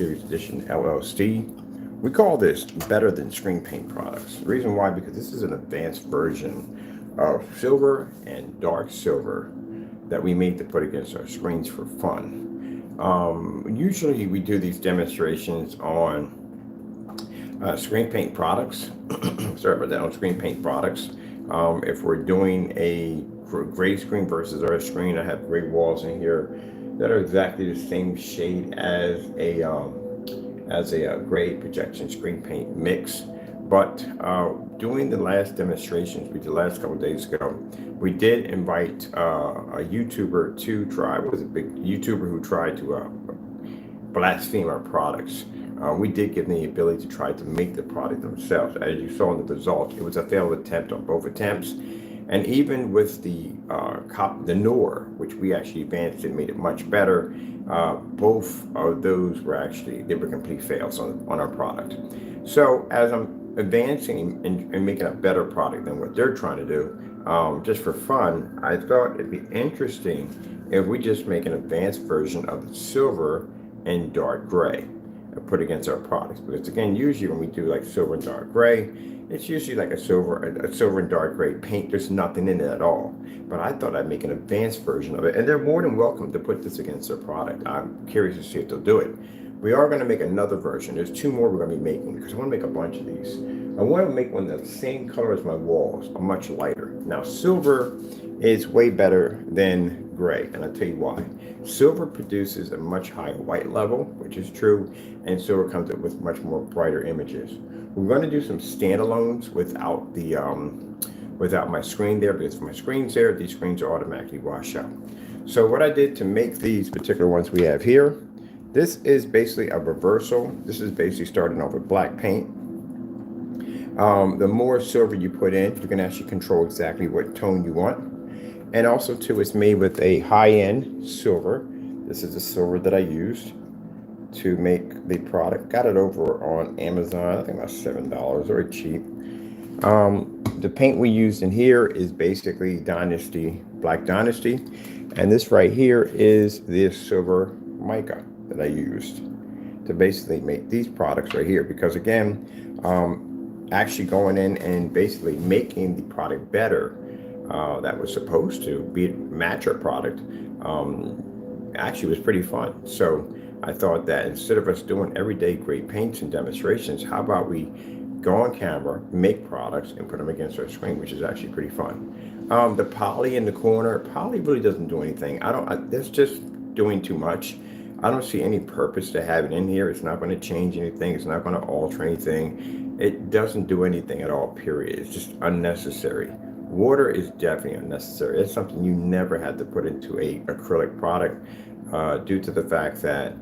Series Edition LLC. We call this better than screen paint products. The reason why, because this is an advanced version of silver and dark silver that we made to put against our screens for fun. Usually we do these demonstrations on screen paint products. Sorry about that, on screen paint products. If we're doing a gray screen versus our screen, I have gray walls in here that are exactly the same shade as a gray projection screen paint mix. But doing the last demonstrations we did the last couple of days ago, we did invite a YouTuber to try. It was a big YouTuber who tried to blaspheme our products. We did give them the ability to try to make the product themselves. As you saw in the results, it was a failed attempt on both attempts. And even with the NOR, which we actually advanced and made it much better, both of those were complete fails on our product. So as I'm advancing and making a better product than what they're trying to do, just for fun, I thought it'd be interesting if we just make an advanced version of the silver and dark gray and put against our products. Because again, usually when we do like silver and dark gray, it's usually like a silver and dark gray paint. There's nothing in it at all. But I thought I'd make an advanced version of it, and they're more than welcome to put this against their product. I'm curious to see if they'll do it. We are going to make another version. There's two more we're going to be making because I want to make a bunch of these. I want to make one that's the same color as my walls, a much lighter. Now, silver is way better than gray, and I'll tell you why. Silver produces a much higher white level, which is true, and silver comes up with much more brighter images. We're going to do some standalones without the without my screen there, because if my screen's there, these screens are automatically washed out. So what I did to make these particular ones we have here, this is basically a reversal. This is basically starting off with black paint. The more silver you put in, you can actually control exactly what tone you want. And also too, it's made with a high-end silver. This is the silver that I used to make the product. Got it over on Amazon, I think about $7, very cheap. The paint we used in here is basically Black Dynasty. And this right here is the silver mica that I used to basically make these products right here. Because again, actually going in and basically making the product better, that was supposed to match our product, actually was pretty fun. So I thought that instead of us doing everyday great paints and demonstrations, how about we go on camera, make products, and put them against our screen, which is actually pretty fun. The poly in the corner, poly really doesn't do anything. That's just doing too much. I don't see any purpose to have it in here. It's not going to change anything. It's not going to alter anything. It doesn't do anything at all, period. It's just unnecessary. Water is definitely unnecessary. It's something you never had to put into a acrylic product due to the fact that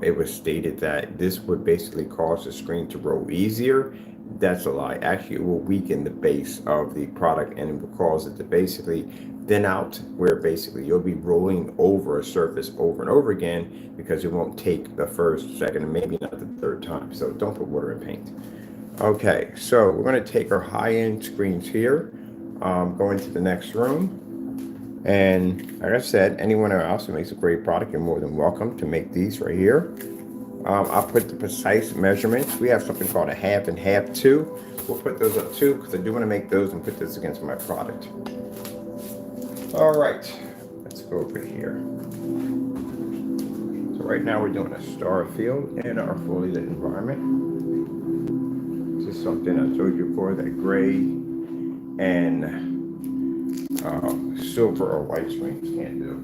it was stated that this would basically cause the screen to roll easier. That's a lie. Actually, it will weaken the base of the product and it will cause it to basically thin out, where basically you'll be rolling over a surface over and over again because it won't take the first, second, and maybe not the third time. So don't put water in paint. Okay, so we're going to take our high-end screens here, go into the next room, and like I said, anyone else who makes a great product, you're more than welcome to make these right here. I'll put the precise measurements. We have something called a 1/2 and 1/2 too. We'll put those up too because I do want to make those and put this against my product. All right, let's go over here. So right now we're doing a star field in our fully lit environment. This is something I told you before that gray and silver or white screens can't do.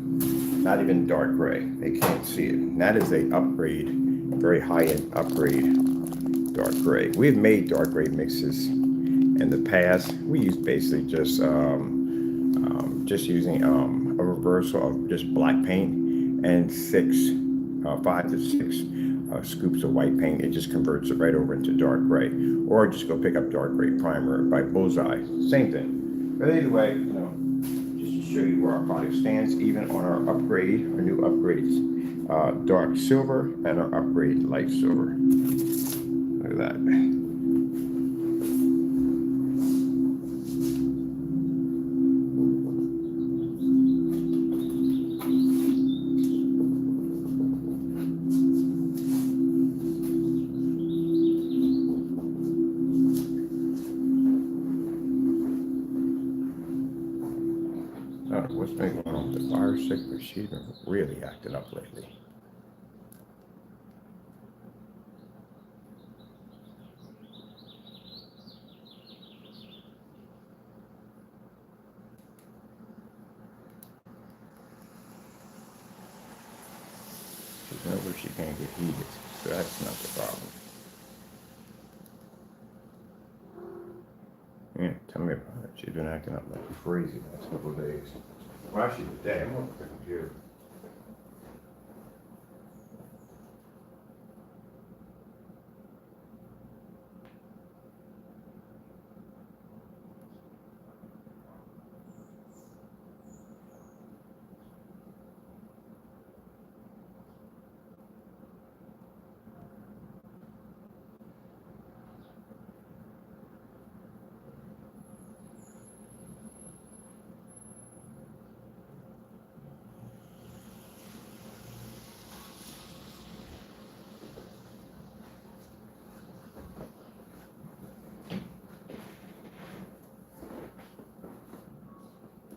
Not even dark gray, they can't see it. And that is a upgrade, very high-end upgrade, dark gray. We've made dark gray mixes in the past. We use basically just using a reversal of just black paint and 5 to 6 scoops of white paint. It just converts it right over into dark gray. Or just go pick up dark gray primer by Bullseye, same thing. But either way, just to show you where our product stands, even on our upgrade, our new upgrades, dark silver and our upgrade light silver. Look at that. sick, but she's been really acting up lately. She's nowhere she can't get heated, so that's not the problem. Yeah, tell me about it. She's been acting up like crazy the last couple of days. Well, actually today, I'm on the computer.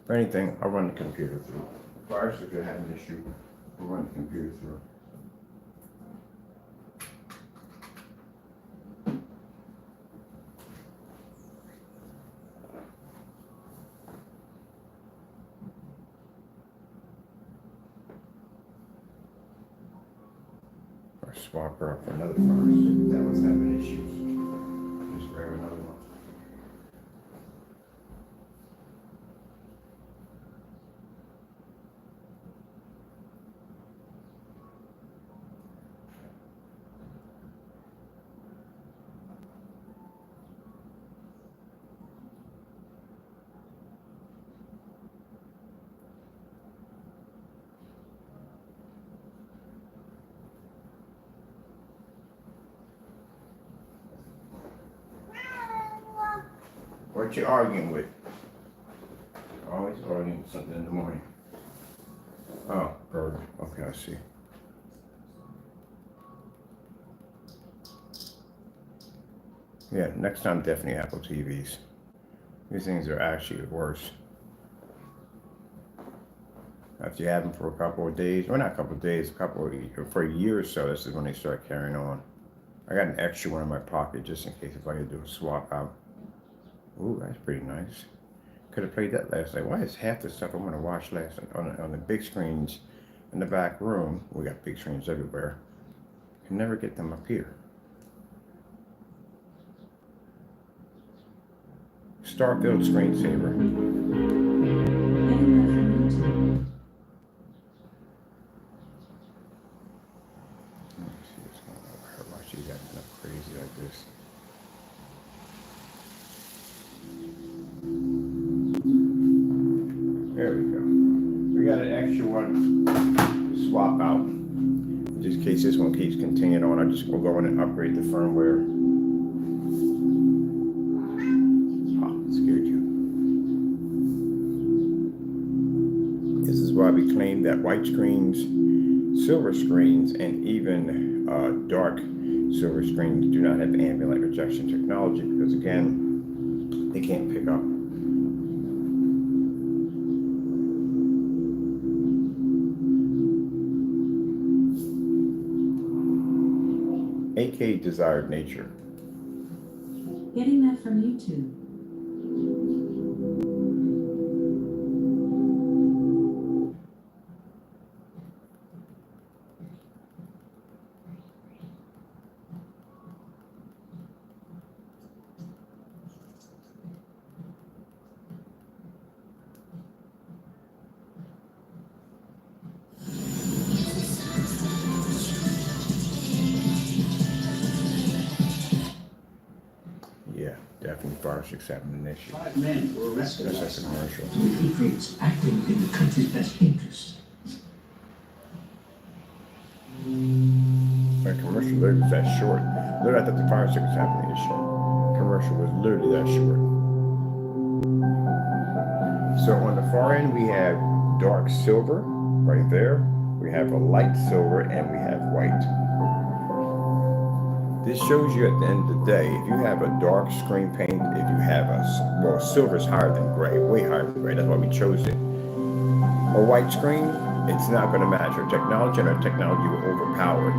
For anything, I'll run the computer through. If I actually have an issue, I'll run the computer through. Or swap her up for another furnace. That was having issues. Just grab another one. What you arguing with? Always arguing with something in the morning. Oh, bird. Okay, I see. Yeah, next time definitely Apple TVs. These things are actually worse. After you have them for a couple of days, or not a couple of days, for a year or so, this is when they start carrying on. I got an extra one in my pocket just in case if I could do a swap out. Ooh, that's pretty nice. Could have played that last night. Why is half the stuff I want to watch last night on the big screens in the back room? We got big screens everywhere. Can never get them up here. Starfield screensaver. Let me see what's going on with her. Why she's acting up crazy like this. There we go. We got an extra one to swap out. Just in case this one keeps continuing on, I just will go in and upgrade the firmware. Oh, scared you. This is why we claim that white screens, silver screens, and even dark silver screens do not have ambient light rejection technology because, again, they can't pick up. AK Desired Nature. Getting that from YouTube. Yeah, definitely fire-6 ammunition. 5 men were arrested That's last a night. commercial. With recruits acting in the country's best interest. My commercial literally was that short. Literally, I thought the fire-6 ammunition commercial was literally that short. So on the far end, we have dark silver right there. We have a light silver, and we have white. This shows you at the end of the day, if you have a dark screen paint, if you have well, silver's higher than gray, way higher than gray. That's why we chose it. or white screen, it's not going to match our technology, and our technology will overpower it.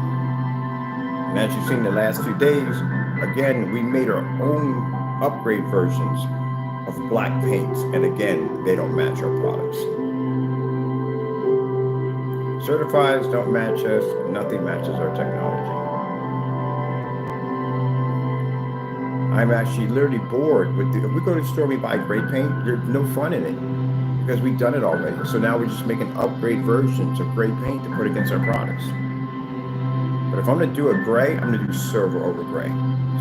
And as you've seen in the last few days, again, we made our own upgrade versions of black paints, and again, they don't match our products. Certifieds don't match us, nothing matches our technology. I'm actually literally bored with if we go to the store and we buy gray paint, there's no fun in it because we've done it already. So now we're just making upgrade versions of gray paint to put against our products. But if I'm going to do a gray, I'm going to do silver over gray.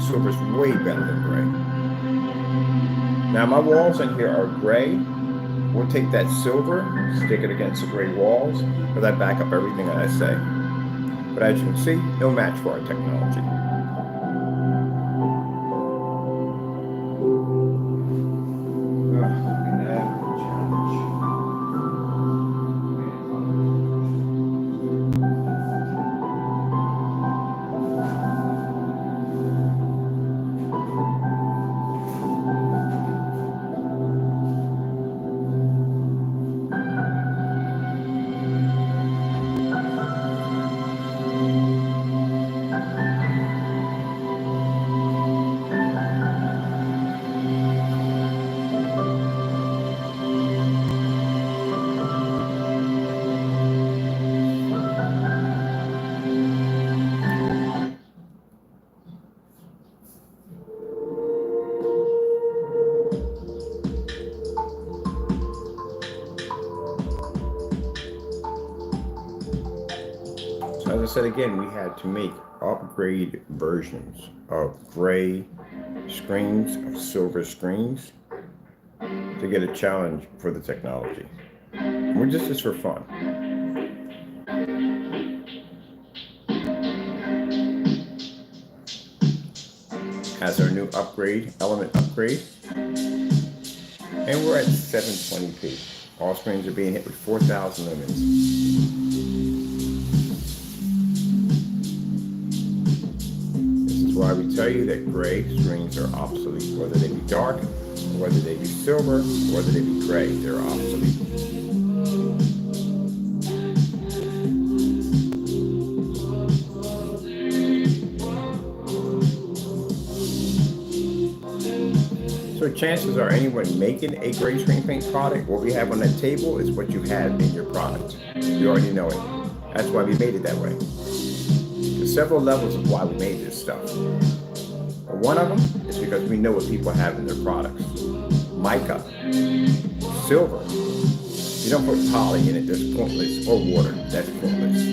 Silver's way better than gray. Now my walls in here are gray. We'll take that silver, stick it against the gray walls, but that back up everything that I say. But as you can see, no match for our technology. As I said again, we had to make upgrade versions of gray screens, of silver screens, to get a challenge for the technology. We're just this for fun. As our new upgrade, element upgrade. And we're at 720p. All screens are being hit with 4,000 lumens. Why we tell you that gray screens are obsolete, whether they be dark, whether they be silver, whether they be gray, they're obsolete. So chances are anyone making a gray screen paint product, what we have on that table is what you have in your product. You already know it. That's why we made it that way. There's several levels of why we made this stuff. One of them is because we know what people have in their products. Mica, silver. You don't put poly in it, that's pointless. Or water, that's pointless.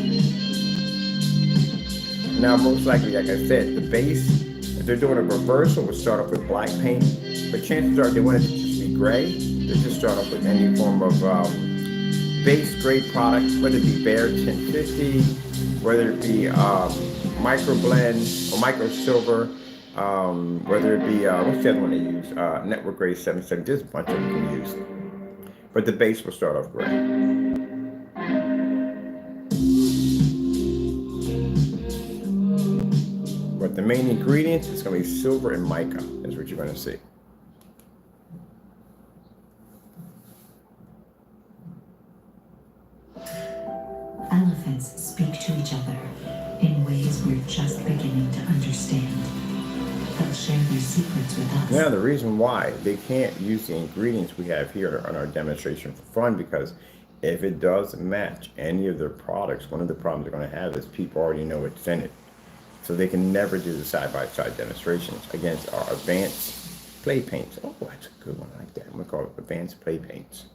Now, most likely, like I said, the base, if they're doing a reversal, will start off with black paint. But chances are they want it to just be gray. They just start off with any form of base gray product, whether it be Bare 1050, whether it be micro blend or micro silver, whether it be what's the other one they use? Network Gray 773. There's a bunch of them you can use, but the base will start off gray. But the main ingredients is going to be silver and mica. Is what you're going to see. Elephants speak to each other in ways we're just beginning to understand. They'll share their secrets with us. Now, the reason why they can't use the ingredients we have here on our demonstration for fun, because if it does match any of their products, one of the problems they're going to have is people already know what's in it. So they can never do the side-by-side demonstrations against our advanced play paints. Oh, that's a good one. I like that. I'm going to call it advanced play paints.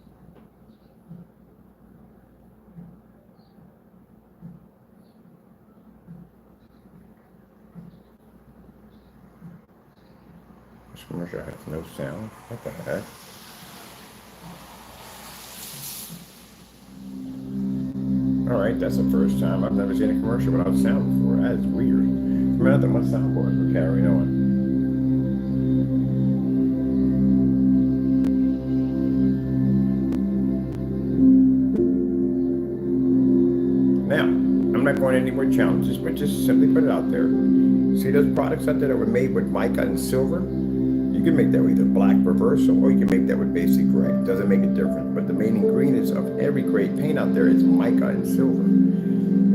This commercial has no sound. What the heck? Alright, that's the first time. I've never seen a commercial without sound before. That is weird. Remember my soundboard. We're carrying on. Now, I'm not going any more challenges, but just simply put it out there. See those products out there that were made with mica and silver? You You can make that with either black reversal or you can make that with basic gray. It doesn't make a difference. But the main ingredients of every great paint out there is mica and silver.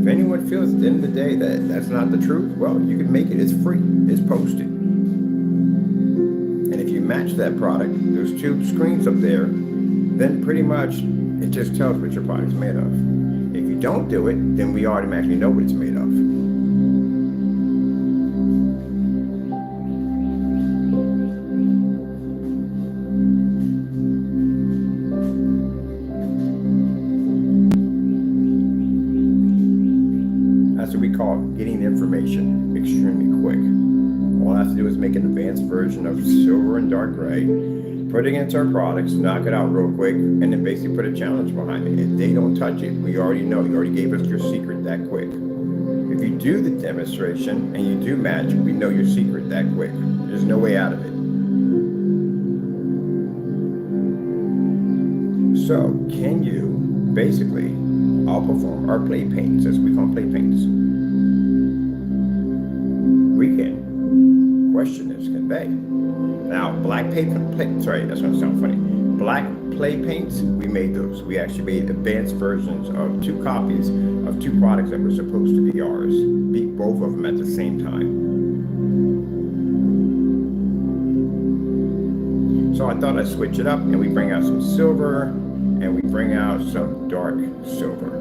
If anyone feels at the end of the day that that's not the truth, well, you can make it. It's free. It's posted. And if you match that product, those two screens up there, then pretty much it just tells what your product's made of. If you don't do it, then we automatically know what it's made of. That's what we call getting information extremely quick. All I have to do is make an advanced version of silver and dark gray, put it against our products, knock it out real quick, and then basically put a challenge behind it. If they don't touch it, we already know. You already gave us your secret that quick. If you do the demonstration and you do match, we know your secret that quick. There's no way out of it. So, can you basically outperform our play paints, as we call them play paints? We can. Question is, can they? Now, black play, sorry, that's gonna sound funny. Black play paints, we made those. We actually made advanced versions of 2 copies of 2 products that were supposed to be ours. Beat both of them at the same time. So I thought I'd switch it up and we bring out some silver and we bring out some dark silver.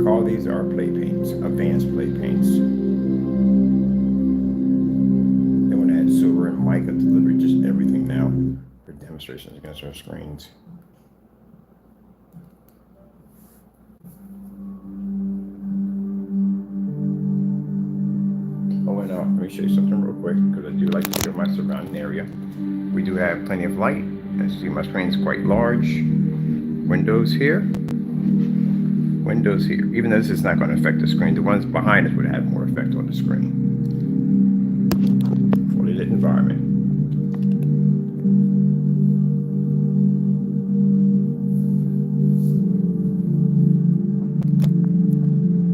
All these are play paints, advanced play paints. They want to add silver and mica to deliver just everything now for demonstrations against our screens. Oh, and let me show you something real quick because I do like to show my surrounding area. We do have plenty of light. As you see, my screen is quite large. Windows here. Windows here. Even though this is not going to affect the screen, the ones behind us would have more effect on the screen. Fully lit environment.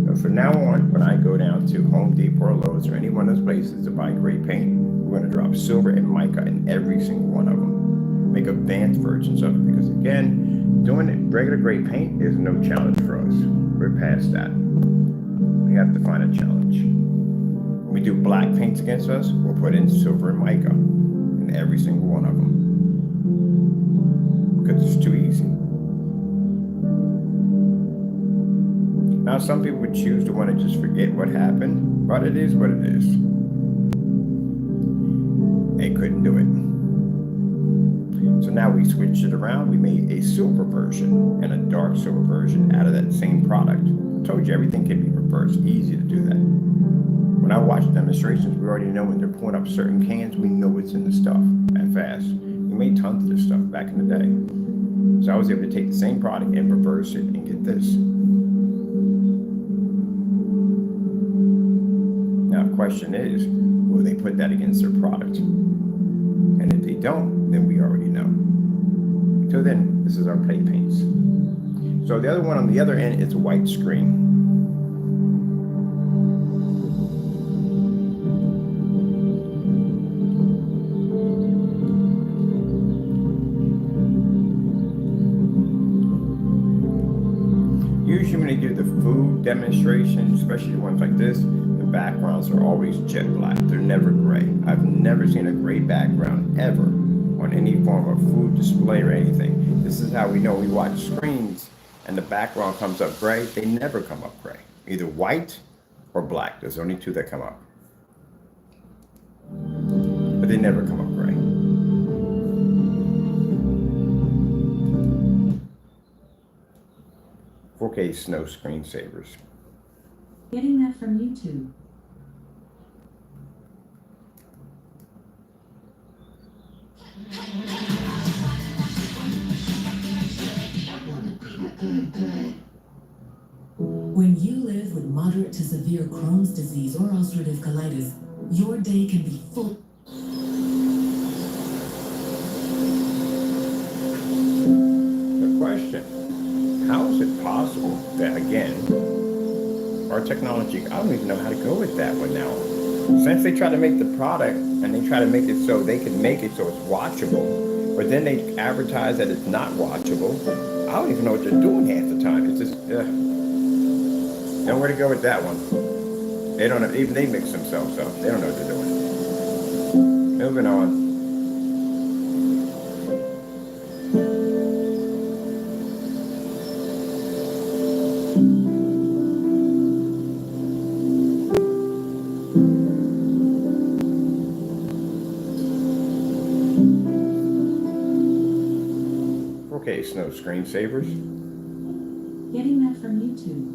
So from now on, when I go down to Home Depot or Lowe's or any one of those places to buy gray paint, we're going to drop silver and mica in every single one of them. Make advanced versions of it because again, doing it regular gray paint is no challenge for us. We're past that. We have to find a challenge. When we do black paints against us, we'll put in silver and mica in every single one of them. Because it's too easy. Now some people would choose to want to just forget what happened, but it is what it is. They couldn't do it. So now we switched it around. We made a silver version and a dark silver version out of that same product. I told you everything can be reversed. Easy to do that. When I watch demonstrations, we already know when they're pulling up certain cans, we know what's in the stuff that fast. We made tons of this stuff back in the day. So I was able to take the same product and reverse it and get this. Now the question is, will they put that against their product? And if they don't, then we already know. Until then, this is our play paints. So the other one on the other end is a white screen. Usually when they do the food demonstrations, especially ones like this, the backgrounds are always jet black. They're never gray. I've never seen a gray background ever on any form of food display or anything. This is how we know we watch screens and the background comes up gray. They never come up gray. Either white or black. There's only 2 that come up. But they never come up gray. .4K snow screensavers. Getting that from YouTube. When you live with moderate to severe Crohn's disease or ulcerative colitis, your day can be full. The question, how is it possible that, again, our technology, I don't even know how to go with that one now. Since they try to make the product and they try to make it so they can make it so it's watchable, but then they advertise that it's not watchable. I don't even know what they're doing half the time. It's just, nowhere to go with that one. They don't have, even they mix themselves up. They don't know what they're doing. Moving on. Okay, Snow screensavers. Getting that from YouTube.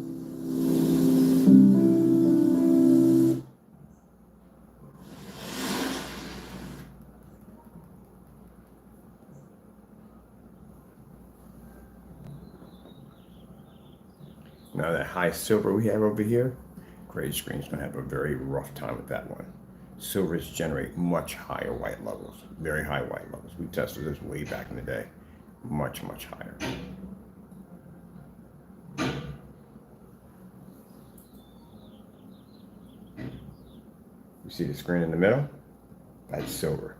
Now that high silver we have over here, gray screen's gonna have a very rough time with that one. Silvers generate much higher white levels, very high white levels. We tested this way back in the day, much, much higher. You see the screen in the middle? That's silver.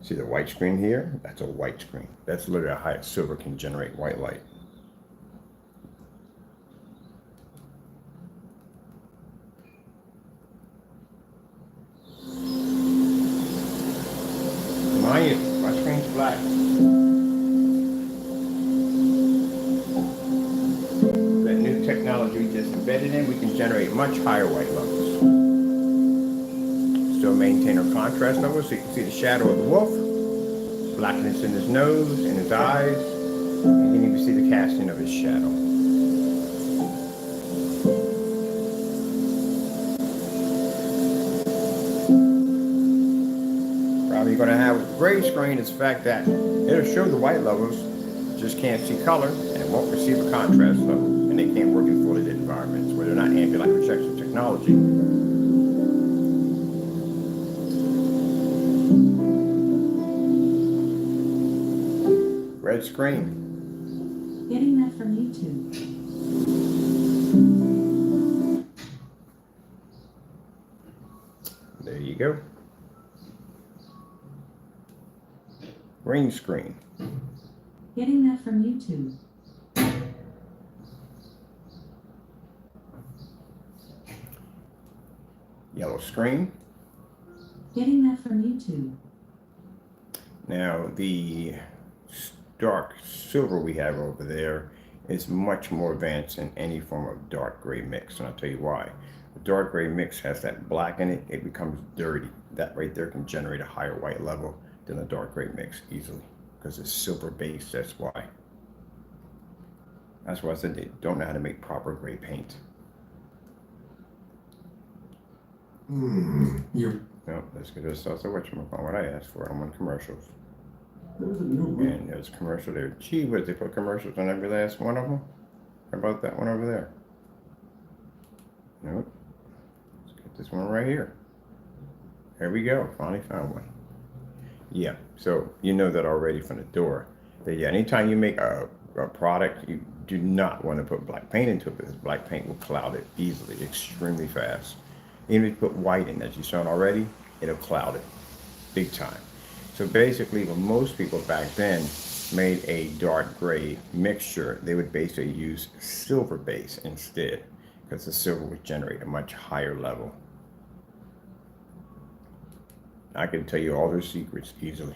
See the white screen here? That's a white screen. That's literally how high silver can generate white light. My screen's black. That new technology we just embedded in, we can generate much higher white levels. Still maintain our contrast levels so you can see the shadow of the wolf, blackness in his nose, in his eyes, and you can even see the casting of his shadow. You're going to have with gray screen is the fact that it'll show the white levels, just can't see color and won't receive a contrast level, and they can't work in fully lit environments where they're not ambient light projection technology. Red screen. Getting that from YouTube. There you go. Green screen. Getting that from YouTube. Yellow screen. Getting that from YouTube. Now the dark silver we have over there is much more advanced than any form of dark gray mix, and I'll tell you why. The dark gray mix has that black in it, it becomes dirty. That right there can generate a higher white level than a dark gray mix easily, because it's silver based. That's why. That's why I said they don't know how to make proper gray paint. No, let's get this also what I asked for. I'm on commercials. And there's a commercial there. Gee whiz, they put commercials on every last one of them. How about that one over there? Nope. Let's get this one right here. There we go. Finally found one. Yeah, so you know that already from the door. That yeah, anytime you make a product, you do not want to put black paint into it, because black paint will cloud it easily, extremely fast. Even if you put white in, as you saw already, it'll cloud it big time. So basically, when most people back then made a dark gray mixture, they would basically use silver base instead, because the silver would generate a much higher level. I can tell you all their secrets easily.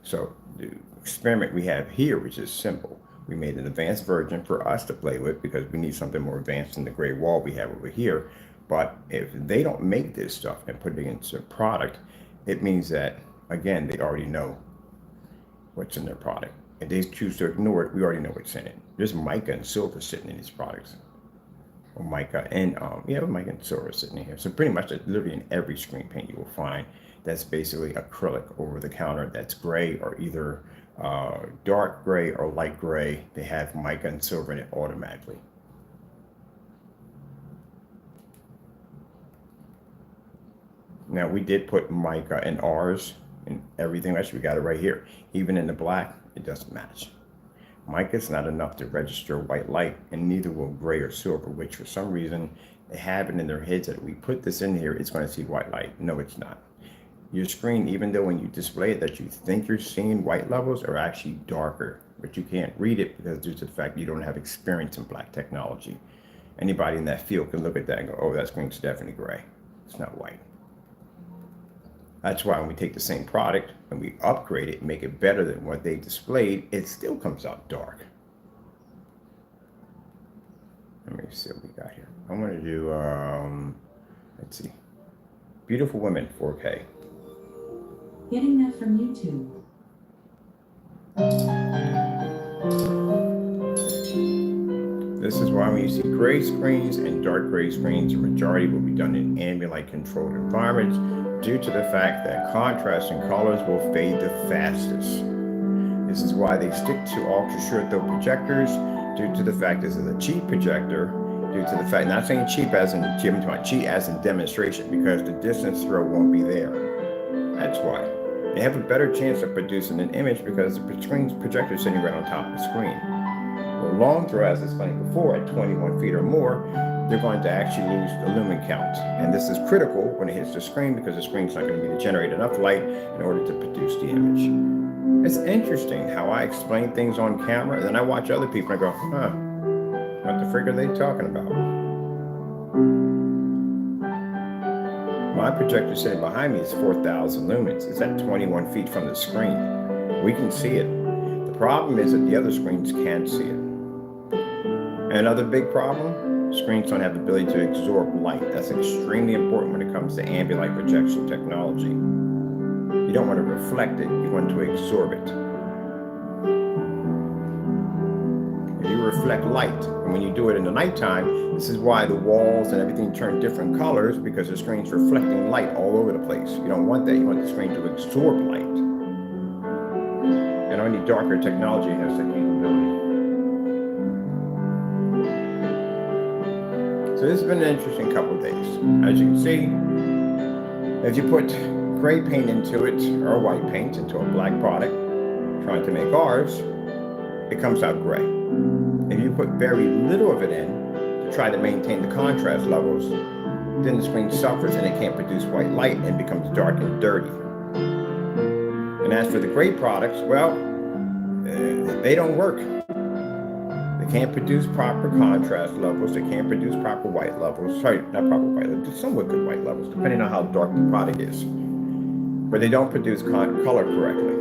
So the experiment we have here, which is simple. We made an advanced version for us to play with because we need something more advanced than the gray wall we have over here. But if they don't make this stuff and put it into a product, it means that, again, they already know what's in their product. If they choose to ignore it, we already know what's in it. There's mica and silver sitting in these products. Or mica and, mica and silver sitting in here. So pretty much literally in every screen paint you will find that's basically acrylic over the counter that's gray or either dark gray or light gray. They have mica and silver in it automatically. Now we did put mica in ours, in everything else. We got it right here. Even in the black, it doesn't match. Mica is not enough to register white light, and neither will gray or silver, which for some reason they have it in their heads that we put this in here, it's going to see white light. No, it's not. Your screen, even though when you display it that you think you're seeing white levels, are actually darker, but you can't read it because due to the fact you don't have experience in black technology. Anybody in that field can look at that and go, oh, that screen's definitely gray. It's not white. That's why when we take the same product and we upgrade it, make it better than what they displayed, it still comes out dark. Let me see what we got here. I'm going to do, let's see, Beautiful Women 4K. Getting that from YouTube. This is why when you see gray screens and dark gray screens, the majority will be done in ambient light controlled environments due to the fact that contrast and colors will fade the fastest. This is why they stick to ultra short throw projectors due to the fact this is a cheap projector, due to the fact, not saying cheap as in cheap as in demonstration, because the distance throw won't be there. That's why. They have a better chance of producing an image because the screen's projector is sitting right on top of the screen. The long throw, as explained before, at 21 feet or more, they're going to actually lose the lumen count. And this is critical when it hits the screen because the screen's not going to be able to generate enough light in order to produce the image. It's interesting how I explain things on camera, and then I watch other people and I go, huh, what the frig are they talking about? My projector sitting behind me is 4,000 lumens. It's at 21 feet from the screen. We can see it. The problem is that the other screens can't see it. Another big problem, screens don't have the ability to absorb light. That's extremely important when it comes to ambient light projection technology. You don't want to reflect it, you want to absorb it. If you reflect light, and when you do it in the nighttime, this is why the walls and everything turn different colors, because the screen's reflecting light all over the place. You don't want that, you want the screen to absorb light. And only darker technology has that capability. So this has been an interesting couple of days. As you can see, if you put gray paint into it, or white paint into a black product, trying to make ours, it comes out gray. If you put very little of it in, to try to maintain the contrast levels, then the screen suffers and it can't produce white light and becomes dark and dirty. And as for the gray products, well, they don't work. They can't produce proper contrast levels. They can't produce proper white levels. Sorry, not proper white levels, somewhat good white levels, depending on how dark the product is. But they don't produce color correctly.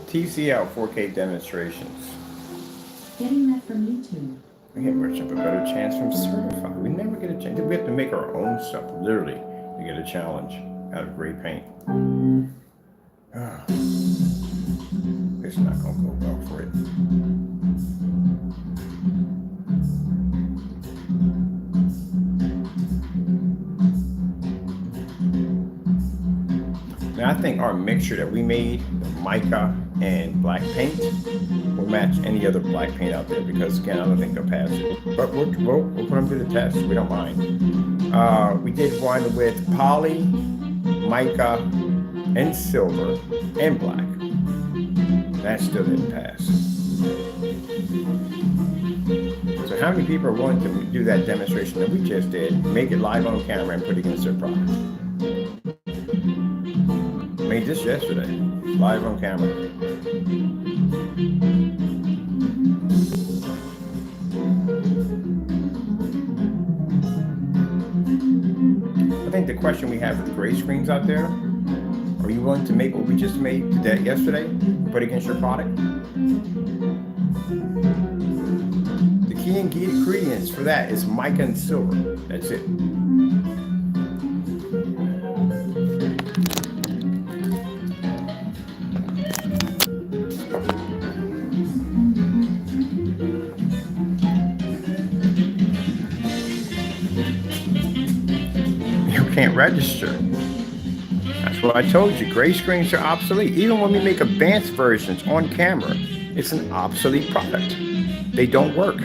TCL 4K demonstrations. Getting that from YouTube. We get much of a better chance from certified. We never get a chance. We have to make our own stuff, literally, to get a challenge out of gray paint. It's not going to go well for it. Now, I think our mixture that we made, the mica and black paint, will match any other black paint out there because, again, I don't think they'll pass it. But we'll put them to the test. We don't mind. We did one with poly, mica, and silver, and black. That still didn't pass. So how many people are willing to do that demonstration that we just did, make it live on camera, and put it against their product? I made this yesterday, live on camera. I think the question we have with gray screens out there, are you willing to make what we just made yesterday, put against your product? The key ingredients for that is mica and silver. That's it. Can't register. That's what I told you. Gray screens are obsolete. Even when we make advanced versions on camera, It's an obsolete product. They don't work.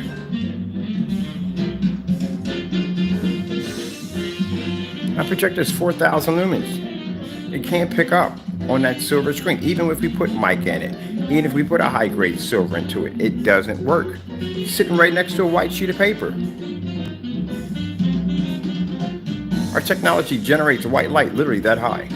My projector is 4,000 lumens. It can't pick up on that silver screen. Even if we put mic in it, even if we put a high grade silver into it, it doesn't work. It's sitting right next to a white sheet of paper. Our technology generates white light literally that high.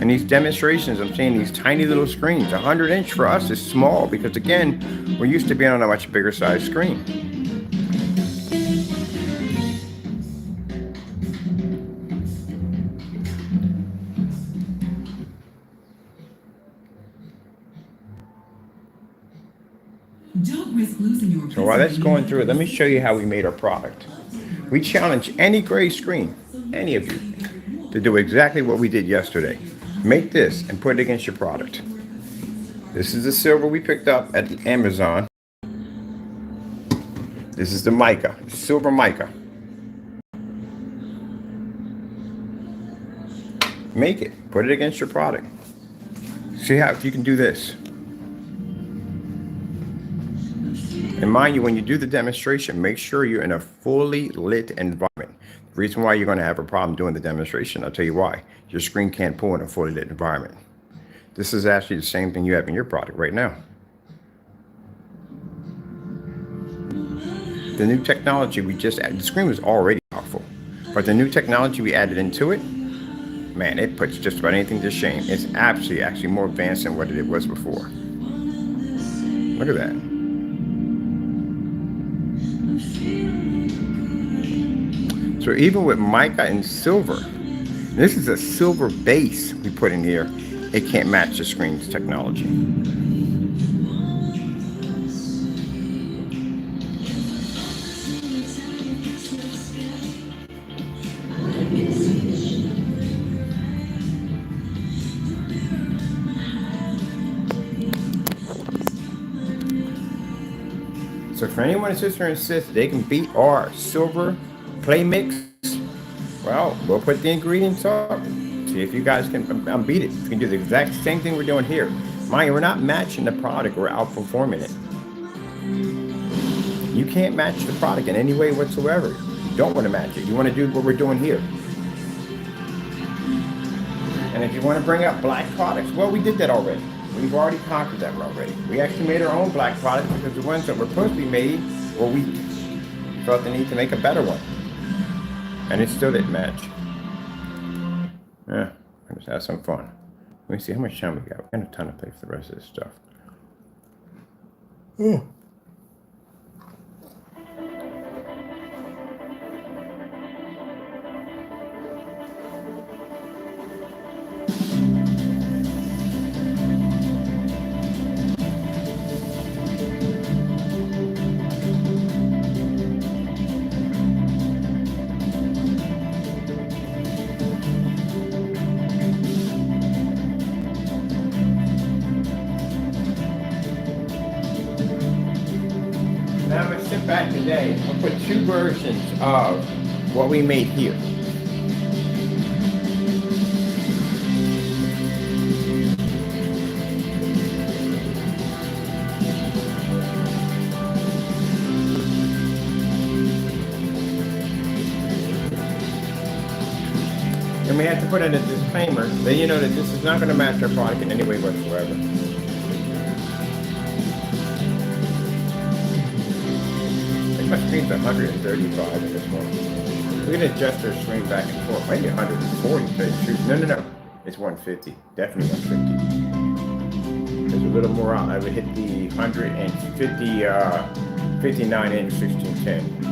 And these demonstrations, I'm seeing these tiny little screens. 100-inch for us is small because, again, we're used to being on a much bigger size screen. Don't risk losing your So while that's going through, let me show you how we made our product. We challenge any gray screen, any of you, to do exactly what we did yesterday. Make this and put it against your product. This is the silver we picked up at Amazon. This is the mica, silver mica. Make it, put it against your product. See how if you can do this. And mind you, when you do the demonstration, make sure you're in a fully lit environment. The reason why you're going to have a problem doing the demonstration, I'll tell you why. Your screen can't pull in a fully lit environment. This is actually the same thing you have in your product right now. The new technology we just added, the screen was already powerful, but the new technology we added into it, man, it puts just about anything to shame. It's actually more advanced than what it was before. Look at that. So even with mica and silver, this is a silver base we put in here, it can't match the screen's technology. So for anyone that sits there and insists they can beat our silver play mix, well, we'll put the ingredients up. See if you guys can beat it. You can do the exact same thing we're doing here. Mind you, we're not matching the product, we're outperforming it. You can't match the product in any way whatsoever. You don't want to match it. You want to do what we're doing here. And if you want to bring up black products, well, we did that already. We've already conquered that already. We actually made our own black products because the ones that were supposed to be made, well, we felt the need to make a better one. And it still didn't match. Yeah, let's have some fun. Let me see how much time we got. We got a ton of play for the rest of this stuff. Oh. Now I'm going to sit back today. I'll put two versions of what we made here. And we have to put in a disclaimer that you know that this is not going to match our product in any way whatsoever. My screen's 135 in this one. We can adjust our screen back and forth. Maybe 140 to tell you the truth. No. It's 150. Definitely 150. There's a little more out. I would hit the 150, 59 inch 1610.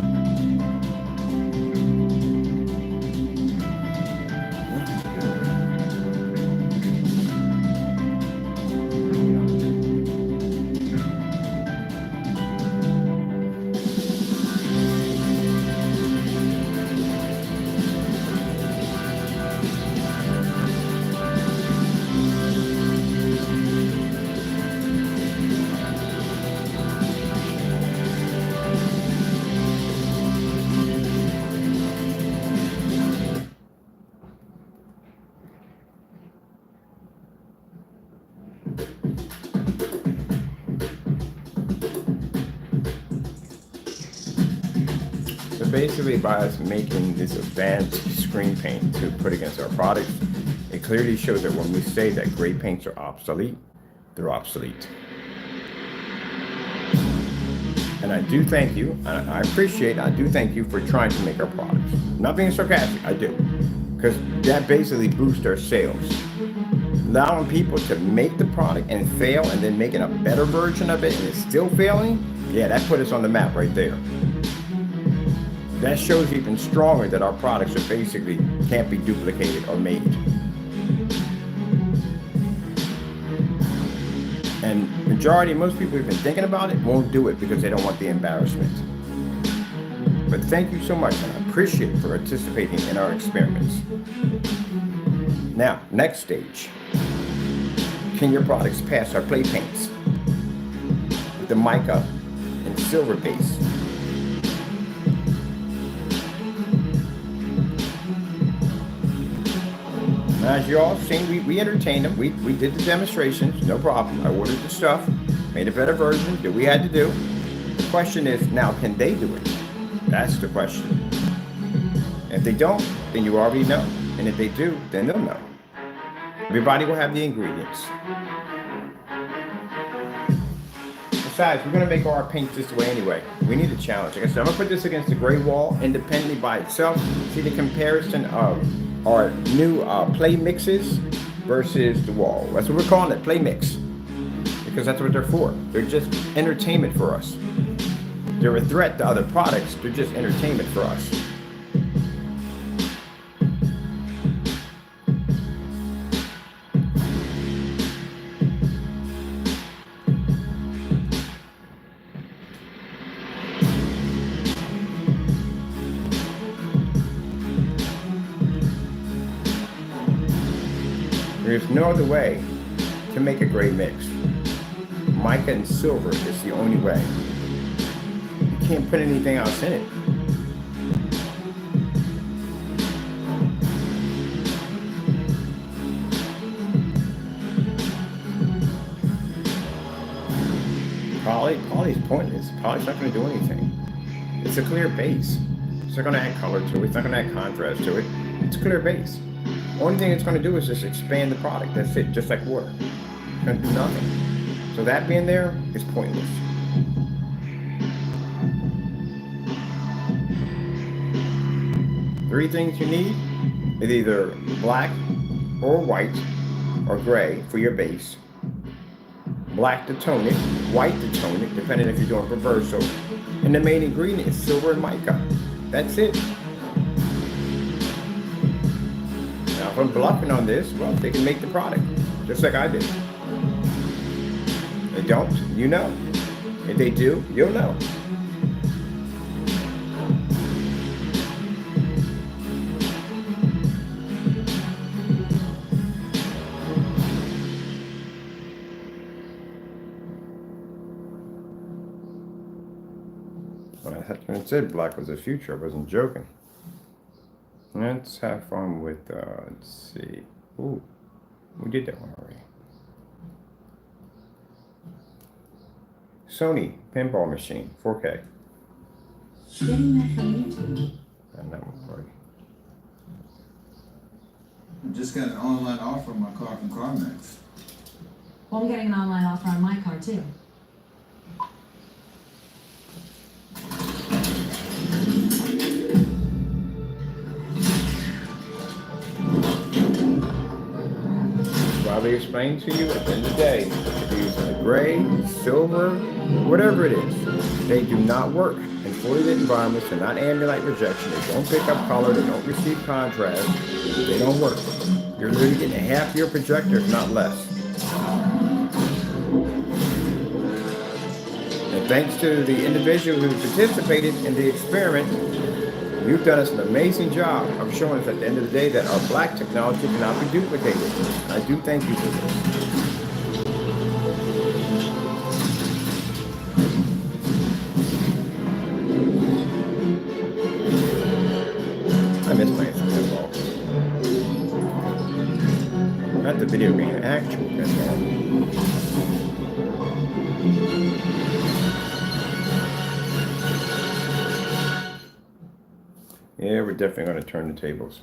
basically by us making this advanced screen paint to put against our products, it clearly shows that when we say that gray paints are obsolete, they're obsolete. And I do thank you, I do thank you for trying to make our products. Not being sarcastic, I do. Because that basically boosts our sales. Allowing people to make the product and fail and then making a better version of it and it's still failing, yeah, that put us on the map right there. That shows even stronger that our products are basically can't be duplicated or made. And majority, most people who've been thinking about it won't do it because they don't want the embarrassment. But thank you so much, and I appreciate for participating in our experiments. Now, next stage. Can your products pass our play paints with the mica and silver base? As you all seen, we entertained them. We did the demonstrations, no problem. I ordered the stuff, made a better version, did what we had to do. The question is, now can they do it? That's the question. If they don't, then you already know. And if they do, then they'll know. Everybody will have the ingredients. Besides, we're gonna make all our paints this way anyway. We need a challenge. Like I said, I'm gonna put this against the gray wall independently by itself. See the comparison of our new play mixes versus the wall. That's what we're calling it, play mix. Because that's what they're for. They're just entertainment for us. They're a threat to other products. They're just entertainment for us. There's no other way to make a gray mix. Mica and silver is the only way. You can't put anything else in it. Poly's pointless. Poly's not going to do anything. It's a clear base. It's not going to add color to it. It's not going to add contrast to it. It's a clear base. Only thing it's going to do is just expand the product. That's it, just like water. It's going to do nothing. So that being there is pointless. Three things you need is either black or white or gray for your base. Black to tone it, white to tone it, depending if you're doing reversal. And the main ingredient is silver and mica. That's it. Now, if I'm bluffing on this, well, they can make the product, just like I did. They don't, you know. If they do, you'll know. When I said black was the future, I wasn't joking. Let's have fun with, let's see. Ooh, we did that one already. Sony pinball machine, 4K. Getting that from YouTube. And that one already. I just got an online offer on my car from CarMax. Well, I'm getting an online offer on my car, too. Probably explained to you at the end of the day, if you're using a gray, silver, whatever it is, they do not work in fully lit environments. They're not ambient rejection. They don't pick up color. They don't receive contrast. They don't work. You're literally getting half your projector, if not less. And thanks to the individual who participated in the experiment, you've done us an amazing job of showing us at the end of the day that our black technology cannot be duplicated. I do thank you for this. I miss playing some pinball. Not the video game, actual pinball. Yeah, we're definitely going to turn the tables.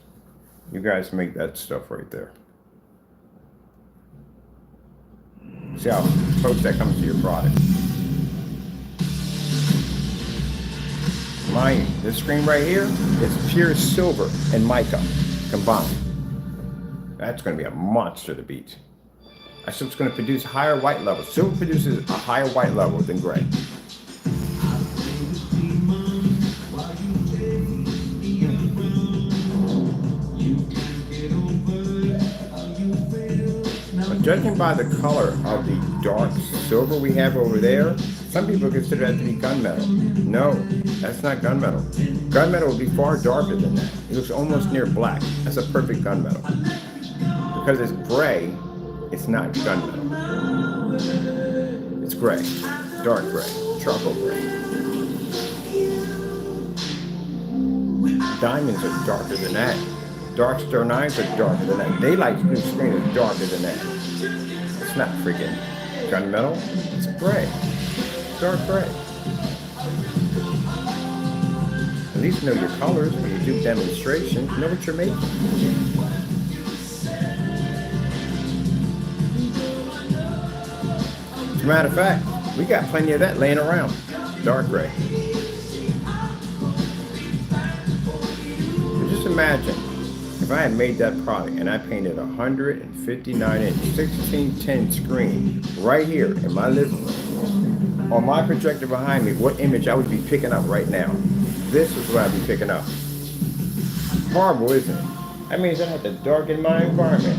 You guys make that stuff right there. See how close that comes to your product. Mind you, this screen right here is pure silver and mica combined. That's going to be a monster to beat. So it's going to produce higher white levels. Silver produces a higher white level than gray. But judging by the color of the dark silver we have over there, some people consider that to be gunmetal. No, that's not gunmetal. Gunmetal will be far darker than that. It looks almost near black. That's a perfect gunmetal. Because it's gray, it's not gunmetal. It's gray, dark gray, charcoal gray. Diamonds are darker than that. Dark stone eyes are darker than that. Daylight screen is darker than that. It's not freaking gunmetal. It's gray, dark gray. At least know your colors when you do demonstrations. Know what you're making. As a matter of fact, we got plenty of that laying around. Dark gray. So just imagine if I had made that product and I painted a 159-inch 1610 screen right here in my living room on my projector behind me, what image I would be picking up right now? This is what I'd be picking up. Horrible, isn't it? That means I have to darken my environment.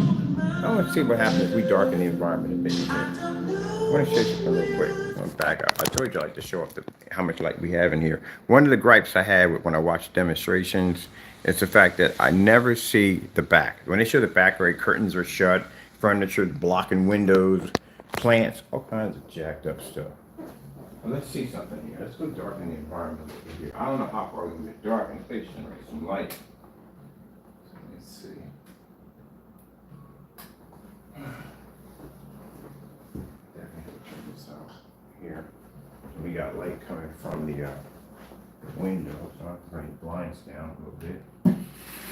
I want to see what happens if we darken the environment a bit here. I want to show you something real quick. I'm going to back up. I told you I like to show off how much light we have in here. One of the gripes I had when I watch demonstrations is the fact that I never see the back. When they show the back, right, curtains are shut, furniture blocking windows, plants, all kinds of jacked up stuff. Well, let's see something here. Let's go darken the environment over here. I don't know how far we can get dark and place generate some light. Let's see. Definitely turn this out here. We got light coming from the window, so I have to bring the blinds down a little bit.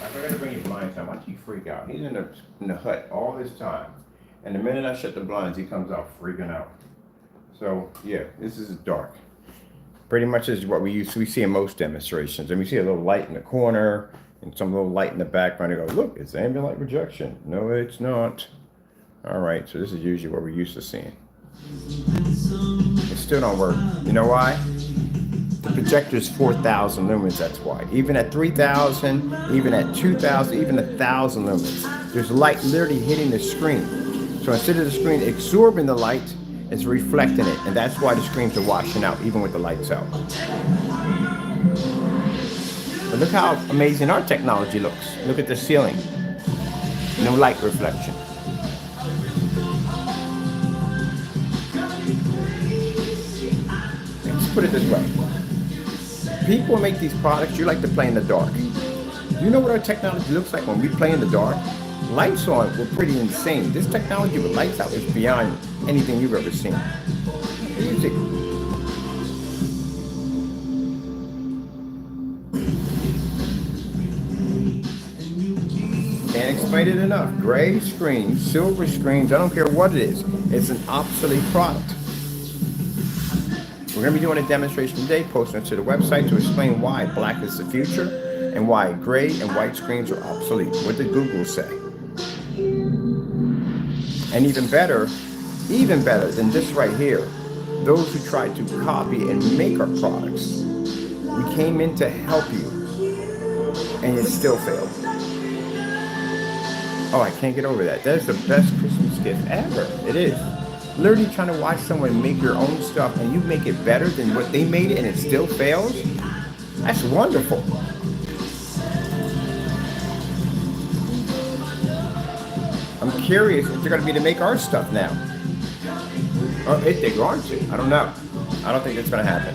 I forgot to bring your blinds down. Why don't you freak out? He's in the hut all this time, and the minute I shut the blinds, he comes out freaking out. So yeah, this is dark. Pretty much is what we see in most demonstrations. And we see a little light in the corner and some little light in the background. You go, look, it's ambient light projection. No, it's not. All right, so this is usually what we're used to seeing. It still don't work. You know why? The projector is 4,000 lumens, that's why. Even at 3,000, even at 2,000, even 1,000 lumens, there's light literally hitting the screen. So instead of the screen absorbing the light, it's reflecting it, and that's why the screens are washing out, even with the lights out. But look how amazing our technology looks. Look at the ceiling. No light reflection. Let's put it this way. People make these products, you like to play in the dark. Do you know what our technology looks like when we play in the dark? Lights on were pretty insane. This technology with lights out is beyond anything you've ever seen. Easy. Can't explain it enough. Gray screens, silver screens, I don't care what it is. It's an obsolete product. We're going to be doing a demonstration today, posting it to the website to explain why black is the future and why gray and white screens are obsolete. What did Google say? And even better than this right here, those who tried to copy and make our products, we came in to help you, and it still failed. Oh, I can't get over that. That is the best Christmas gift ever. It is. Literally trying to watch someone make your own stuff and you make it better than what they made it and it still fails. That's wonderful. I'm curious if they're going to be to make our stuff now. Or if they're going to. I don't know. I don't think it's going to happen.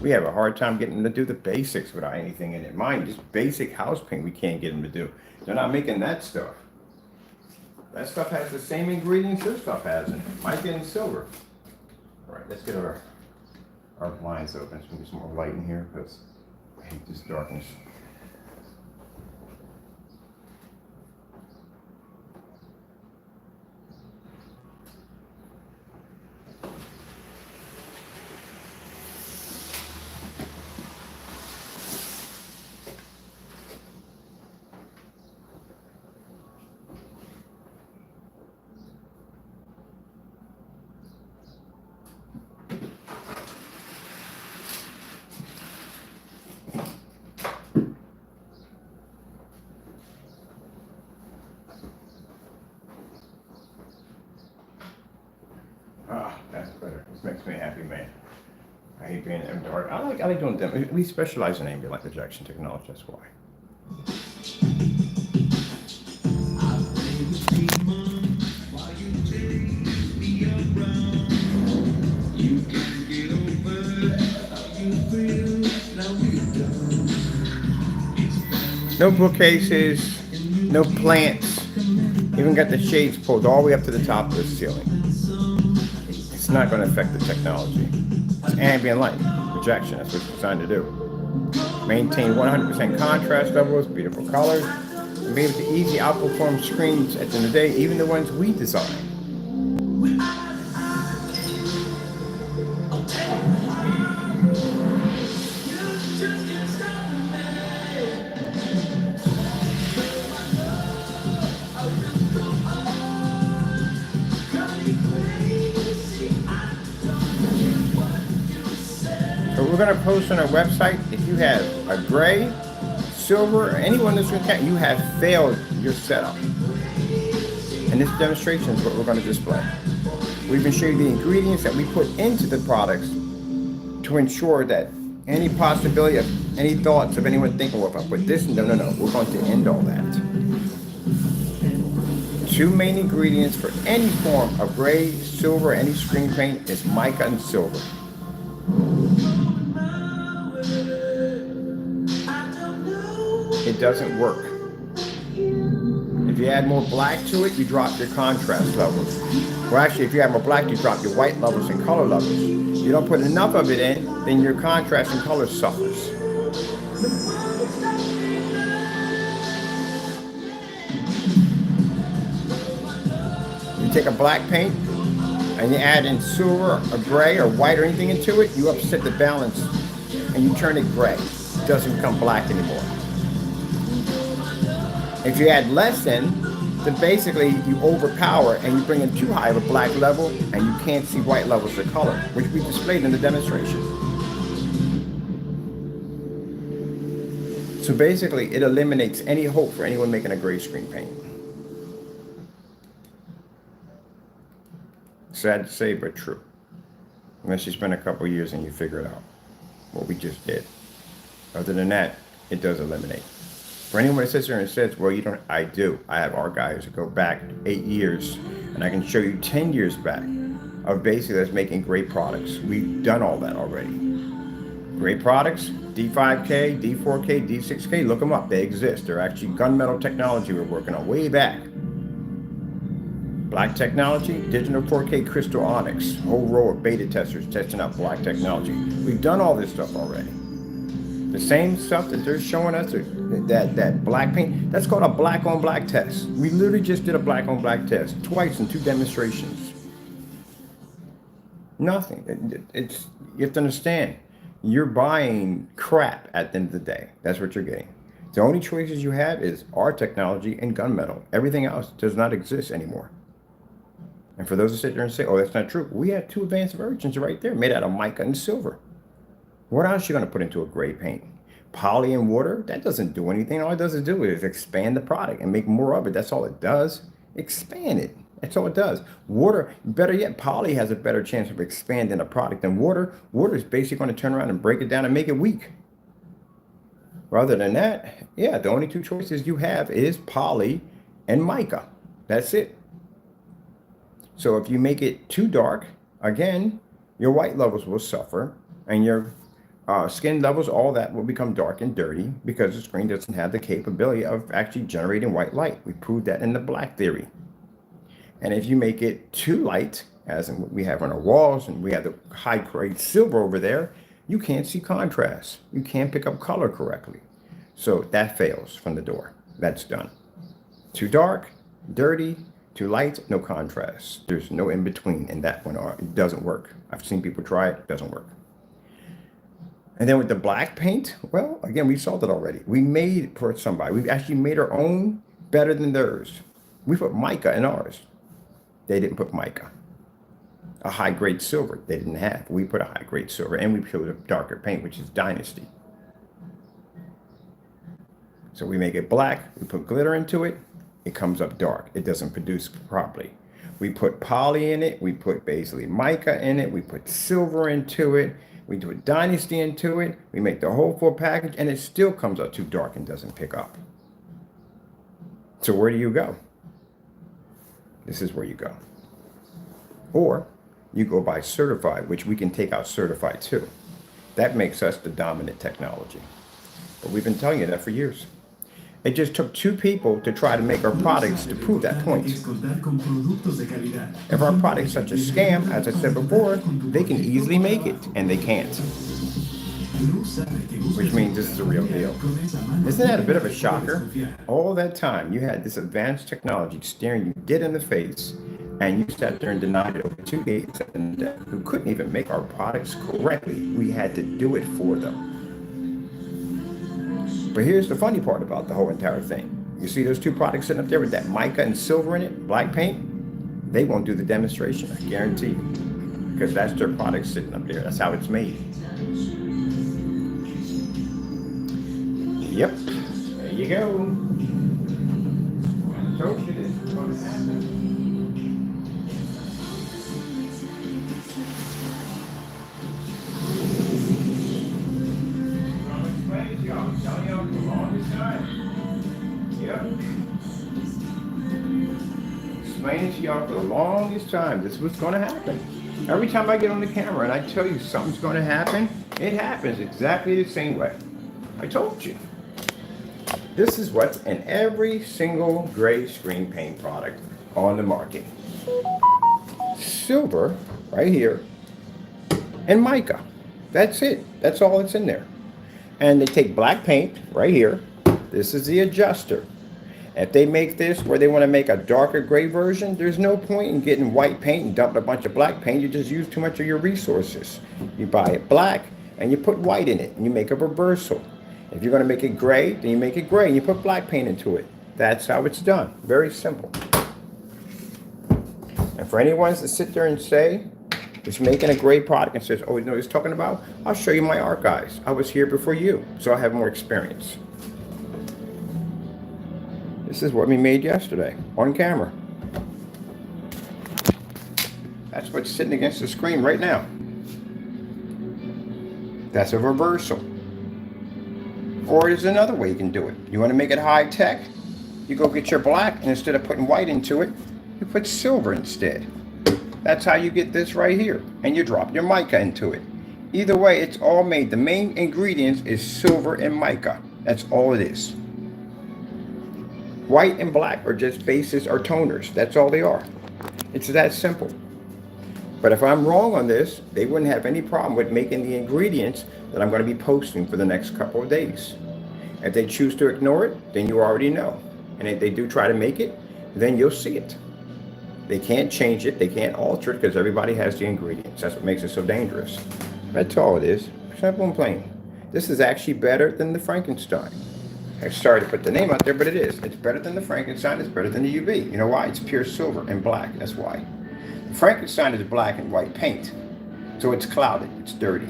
We have a hard time getting them to do the basics without anything in it. Mind, just basic house paint we can't get them to do. They're not making that stuff. That stuff has the same ingredients your stuff has in it. Mica and silver. All right, let's get our blinds open so we can get some more light in here because I hate this darkness. Ah, that's better. This makes me a happy man. I hate being in dark. I like doing them. We specialize in ambient light projection technology. That's why. No bookcases, no plants. Even got the shades pulled all the way up to the top of the ceiling. It's not going to affect the technology. It's ambient light projection. That's what it's designed to do. Maintain 100% contrast levels, beautiful colors, and be able to easily outperform screens at the end of the day, even the ones we design. We're going to post on our website. If you have a gray, silver, or any one of those, you have failed your setup. And this demonstration is what we're going to display. We can show you the ingredients that we put into the products to ensure that any possibility of any thoughts of anyone thinking, well, if I put this, no, we're going to end all that. Two main ingredients for any form of gray, silver, any screen paint is mica and silver. It doesn't work. If you add more black to it, you drop your contrast levels. Well, actually, if you add more black, you drop your white levels and color levels. You don't put enough of it in, then your contrast and color suffers. You take a black paint and you add in silver or gray or white or anything into it, you upset the balance and you turn it gray. It doesn't become black anymore. If you add less in, then basically you overpower and you bring in too high of a black level and you can't see white levels of color, which we displayed in the demonstration. So basically it eliminates any hope for anyone making a gray screen paint. Sad to say, but true. Unless you spend a couple years and you figure it out, what we just did. Other than that, it does eliminate. For anyone that sits there and says, well, you don't, I do. I have our guys that go back 8 years, and I can show you 10 years back of basically that's making great products. We've done all that already. Great products, D5K, D4K, D6K, look them up. They exist. They're actually gunmetal technology we're working on way back. Black technology, digital 4K crystal onyx, whole row of beta testers testing out black technology. We've done all this stuff already. The same stuff that they're showing us, that black paint, that's called a black on black test. We literally just did a black on black test twice in 2 demonstrations. Nothing. It's, you have to understand, you're buying crap at the end of the day. That's what you're getting. The only choices you have is our technology and gunmetal. Everything else does not exist anymore. And for those who sit there and say, oh, that's not true, we have 2 advanced versions right there made out of mica and silver. What else are you going to put into a gray paint? Poly and water? That doesn't do anything. All it does is expand the product and make more of it. That's all it does. Expand it. That's all it does. Water, better yet, poly has a better chance of expanding a product than water. Water is basically going to turn around and break it down and make it weak. Rather than that, yeah, the only 2 choices you have is poly and mica. That's it. So if you make it too dark, again, your white levels will suffer and your skin levels, all that will become dark and dirty because the screen doesn't have the capability of actually generating white light. We proved that in the black theory. And if you make it too light, as in what we have on our walls, and we have the high grade silver over there, you can't see contrast. You can't pick up color correctly. So that fails from the door. That's done. Too dark, dirty, too light, no contrast. There's no in between, and that one it doesn't work. I've seen people try it, doesn't work. And then with the black paint, well, again, we saw that already. We made for somebody. We actually made our own better than theirs. We put mica in ours. They didn't put mica. A high-grade silver they didn't have. We put a high-grade silver, and we showed a darker paint, which is Dynasty. So we make it black. We put glitter into it. It comes up dark. It doesn't produce properly. We put poly in it. We put basically mica in it. We put silver into it. We do a Dynasty into it. We make the whole full package, and it still comes out too dark and doesn't pick up. So where do you go? This is where you go. Or you go by certified, which we can take out certified too. That makes us the dominant technology. But we've been telling you that for years. It just took 2 people to try to make our products to prove that point. If our product's such a scam, as I said before, they can easily make it, and they can't. Which means this is a real deal. Isn't that a bit of a shocker? All that time, you had this advanced technology staring you dead in the face, and you sat there and denied it over 2 days, and who couldn't even make our products correctly. We had to do it for them. But here's the funny part about the whole entire thing. You see those 2 products sitting up there with that mica and silver in it, black paint? They won't do the demonstration, I guarantee you. Because that's their product sitting up there. That's how it's made. Yep. There you go. I told you this was going to happen. Explaining to y'all for the longest time, this was going to happen. Every time I get on the camera and I tell you something's going to happen, it happens exactly the same way. I told you. This is what's in every single gray screen paint product on the market. Silver, right here, and mica. That's it. That's all that's in there. And they take black paint, right here. This is the adjuster. If they make this where they want to make a darker gray version, there's no point in getting white paint and dumping a bunch of black paint. You just use too much of your resources. You buy it black and you put white in it and you make a reversal. If you're going to make it gray, then you make it gray and you put black paint into it. That's how it's done. Very simple. And for anyone that sit there and say, is making a gray product and says, oh, you know what he's talking about? I'll show you my archives. I was here before you, so I have more experience. This is what we made yesterday on camera. That's what's sitting against the screen right now. That's a reversal. Or there's another way you can do it. You want to make it high tech? You go get your black, and instead of putting white into it, you put silver instead. That's how you get this right here. And you drop your mica into it. Either way, it's all made. The main ingredients is silver and mica. That's all it is. White and black are just bases or toners. That's all they are. It's that simple. But if I'm wrong on this, they wouldn't have any problem with making the ingredients that I'm going to be posting for the next couple of days. If they choose to ignore it, then you already know. And if they do try to make it, then you'll see it. They can't change it. They can't alter it because everybody has the ingredients. That's what makes it so dangerous. That's all it is. Simple and plain. This is actually better than the Frankenstein. I'm sorry to put the name out there, but it is. It's better than the Frankenstein. It's better than the UV. You know why? It's pure silver and black. That's why. The Frankenstein is black and white paint. So it's clouded. It's dirty.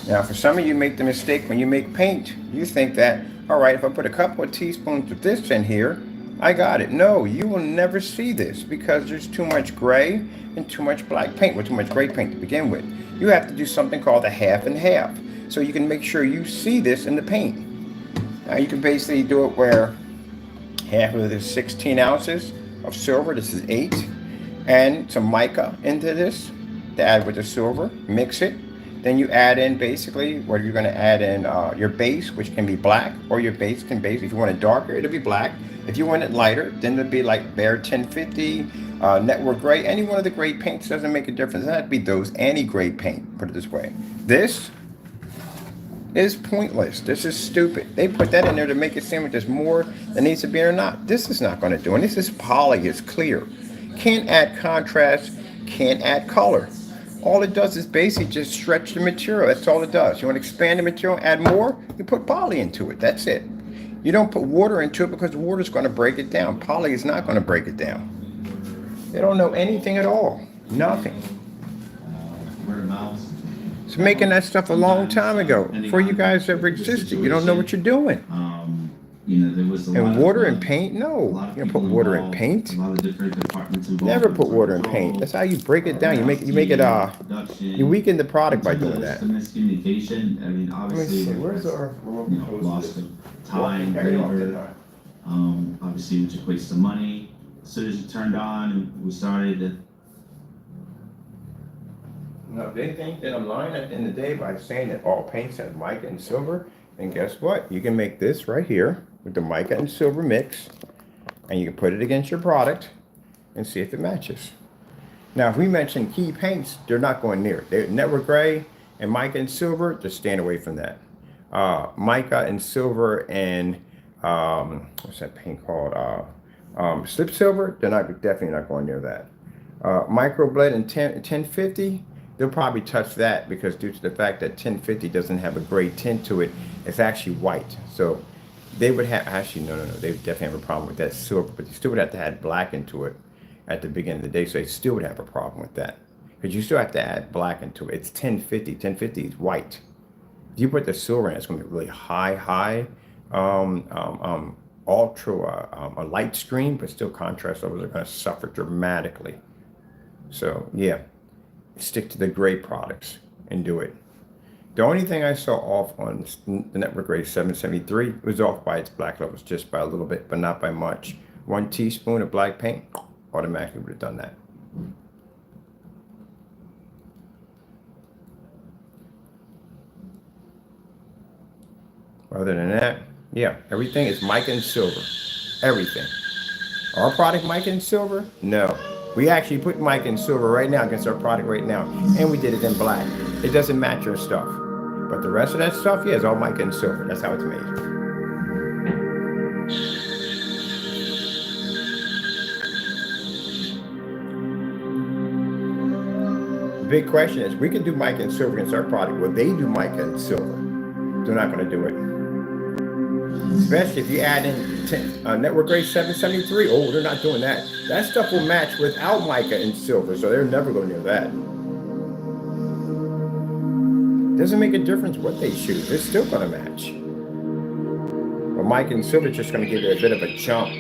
Now, for some of you make the mistake when you make paint, you think that, all right, if I put a couple of teaspoons of this in here, I got it. No, you will never see this because there's too much gray and too much black paint, or too much gray paint to begin with. You have to do something called a half and half. So you can make sure you see this in the paint. Now you can basically do it where half of it is 16 ounces of silver, this is 8, and some mica into this to add with the silver, mix it, then you add in basically what you're going to add in your base, which can be black, or your base can base. If you want it darker, it'll be black. If you want it lighter, then it'll be like Bear 1050, Network Gray. Any one of the gray paints doesn't make a difference. It doesn't have to be those. Any gray paint, put it this way. This is pointless. This is stupid. They put that in there to make it seem like there's more that needs to be or not. This is not going to do it. This is poly. It's clear. Can't add contrast. Can't add color. All it does is basically just stretch the material. That's all it does. You want to expand the material, add more, you put poly into it. That's it. You don't put water into it because the water is going to break it down. Poly is not going to break it down. They don't know anything at all. Nothing. It's making that stuff a long time ago, before you guys ever existed. You don't know what you're doing. You know, there was a And lot water of, and paint? No. a lot of You don't people put water in involved, paint. A lot of different departments involved. Never put water in paint. That's how you break it down. You make it you weaken the product by doing that. The miscommunication. I mean, Let me obviously, see. Where's our you know, loss of time, labor, obviously, which equates to money. As soon as it turned on, and we started. No, they think that I'm lying at the end of the day by saying that all paints have mica and silver. And guess what? You can make this right here with the mica and silver mix, and you can put it against your product and see if it matches. Now, if we mention key paints, they're not going near it. They're Network Gray and mica and silver, just stand away from that. Mica and silver and what's that paint called? Slip silver, they're definitely not going near that. Microblend and 1050, they'll probably touch that because due to the fact that 1050 doesn't have a gray tint to it, it's actually white. So they would have, actually, no, they would definitely have a problem with that silver, but they still would have to add black into it at the beginning of the day. So they still would have a problem with that because you still have to add black into it. It's 1050. 1050 is white. If you put the silver in, it's going to be really high, ultra, a light screen, but still contrast levels are going to suffer dramatically. So yeah, stick to the gray products and do it. The only thing I saw off on the Network Gray 773 was off by its black levels, just by a little bit, but not by much. 1 teaspoon of black paint automatically would have done that. Other than that, yeah, everything is mica and silver. Everything. Our product mica and silver? No. We actually put mica and silver right now against our product right now, and we did it in black. It doesn't match our stuff. But the rest of that stuff, yeah, is all mica and silver. That's how it's made. The big question is, we can do mica and silver against our product. Well, they do mica and silver. They're not going to do it. Especially if you add in Network Gray 773. Oh, they're not doing that. That stuff will match without mica and silver, so they're never going near that. Doesn't make a difference what they choose. It's still going to match. But mica and silver is just going to give it a bit of a jump.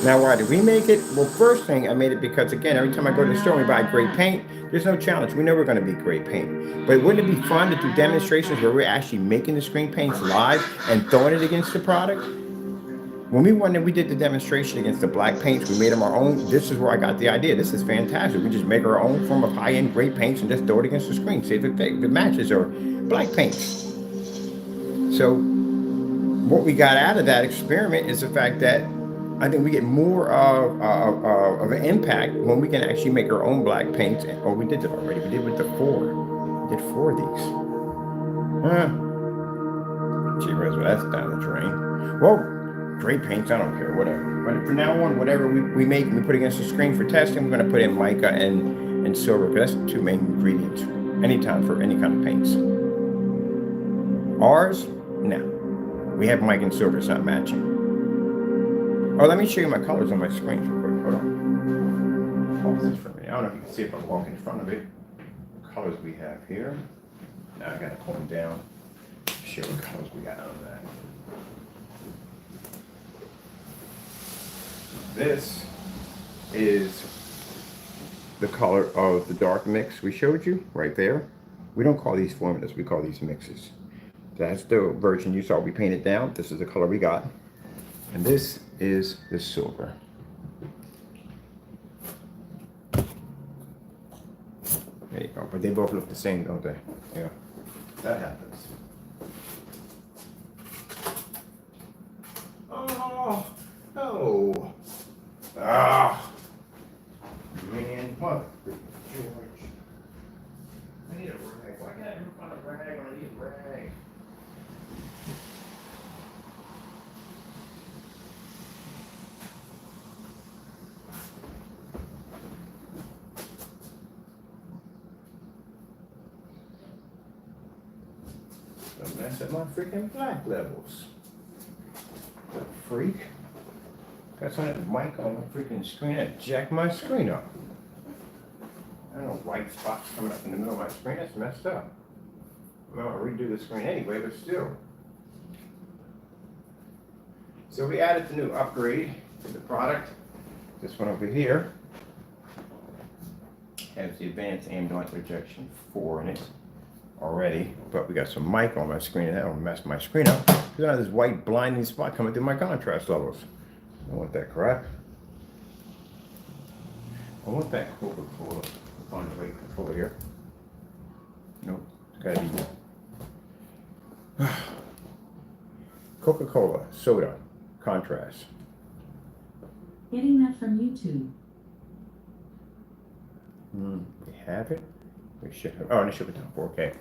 Now, why did we make it? Well, first thing, I made it because, again, every time I go to the store and we buy gray paint, there's no challenge. We know we're going to be gray paint. But wouldn't it be fun to do demonstrations where we're actually making the screen paints live and throwing it against the product? When we did the demonstration against the black paints, we made them our own. This is where I got the idea. This is fantastic. We just make our own form of high-end gray paints and just throw it against the screen. See if it matches our black paints. So what we got out of that experiment is the fact that I think we get more of an impact when we can actually make our own black paints. Oh, we did it already. We did with the 4. We did 4 of these. Gee, well, that's down the drain. Well, gray paints, I don't care, whatever. But from now on, whatever we make and we put against the screen for testing, we're going to put in mica and silver, because that's the 2 main ingredients anytime for any kind of paints. Ours, no. We have mica and silver. It's not matching. Oh, let me show you my colors on my screen real quick. Hold on. Pause this for a minute. I don't know if you can see if I walk in front of it. What colors we have here. Now I gotta pull them down. Show what colors we got on that. This is the color of the dark mix we showed you right there. We don't call these formulas, we call these mixes. That's the version you saw we painted down. This is the color we got. And this is the silver. There you go. But they both look the same, don't they? Yeah. That happens. Oh, no. Ah. Man, mother. George. I need a rag. Why can't I ever find a rag when I need a rag? Don't mess up my freaking black levels. What a freak. Got some mic on my freaking screen. I jacked my screen up. I don't know, white spots coming up in the middle of my screen. That's messed up. Well, I'll redo the screen anyway, but still. So we added the new upgrade to the product. This one over here has the advanced ambient projection 4 in it already, but we got some mic on my screen and that'll mess my screen up. Because I have this white blinding spot coming through my contrast levels. I don't want that crap. I want that Coca-Cola. Find the right controller here. Nope, it's gotta be Coca-Cola, soda, contrast. Getting that from YouTube. We have it. We should have. Oh, and it should be down 4K.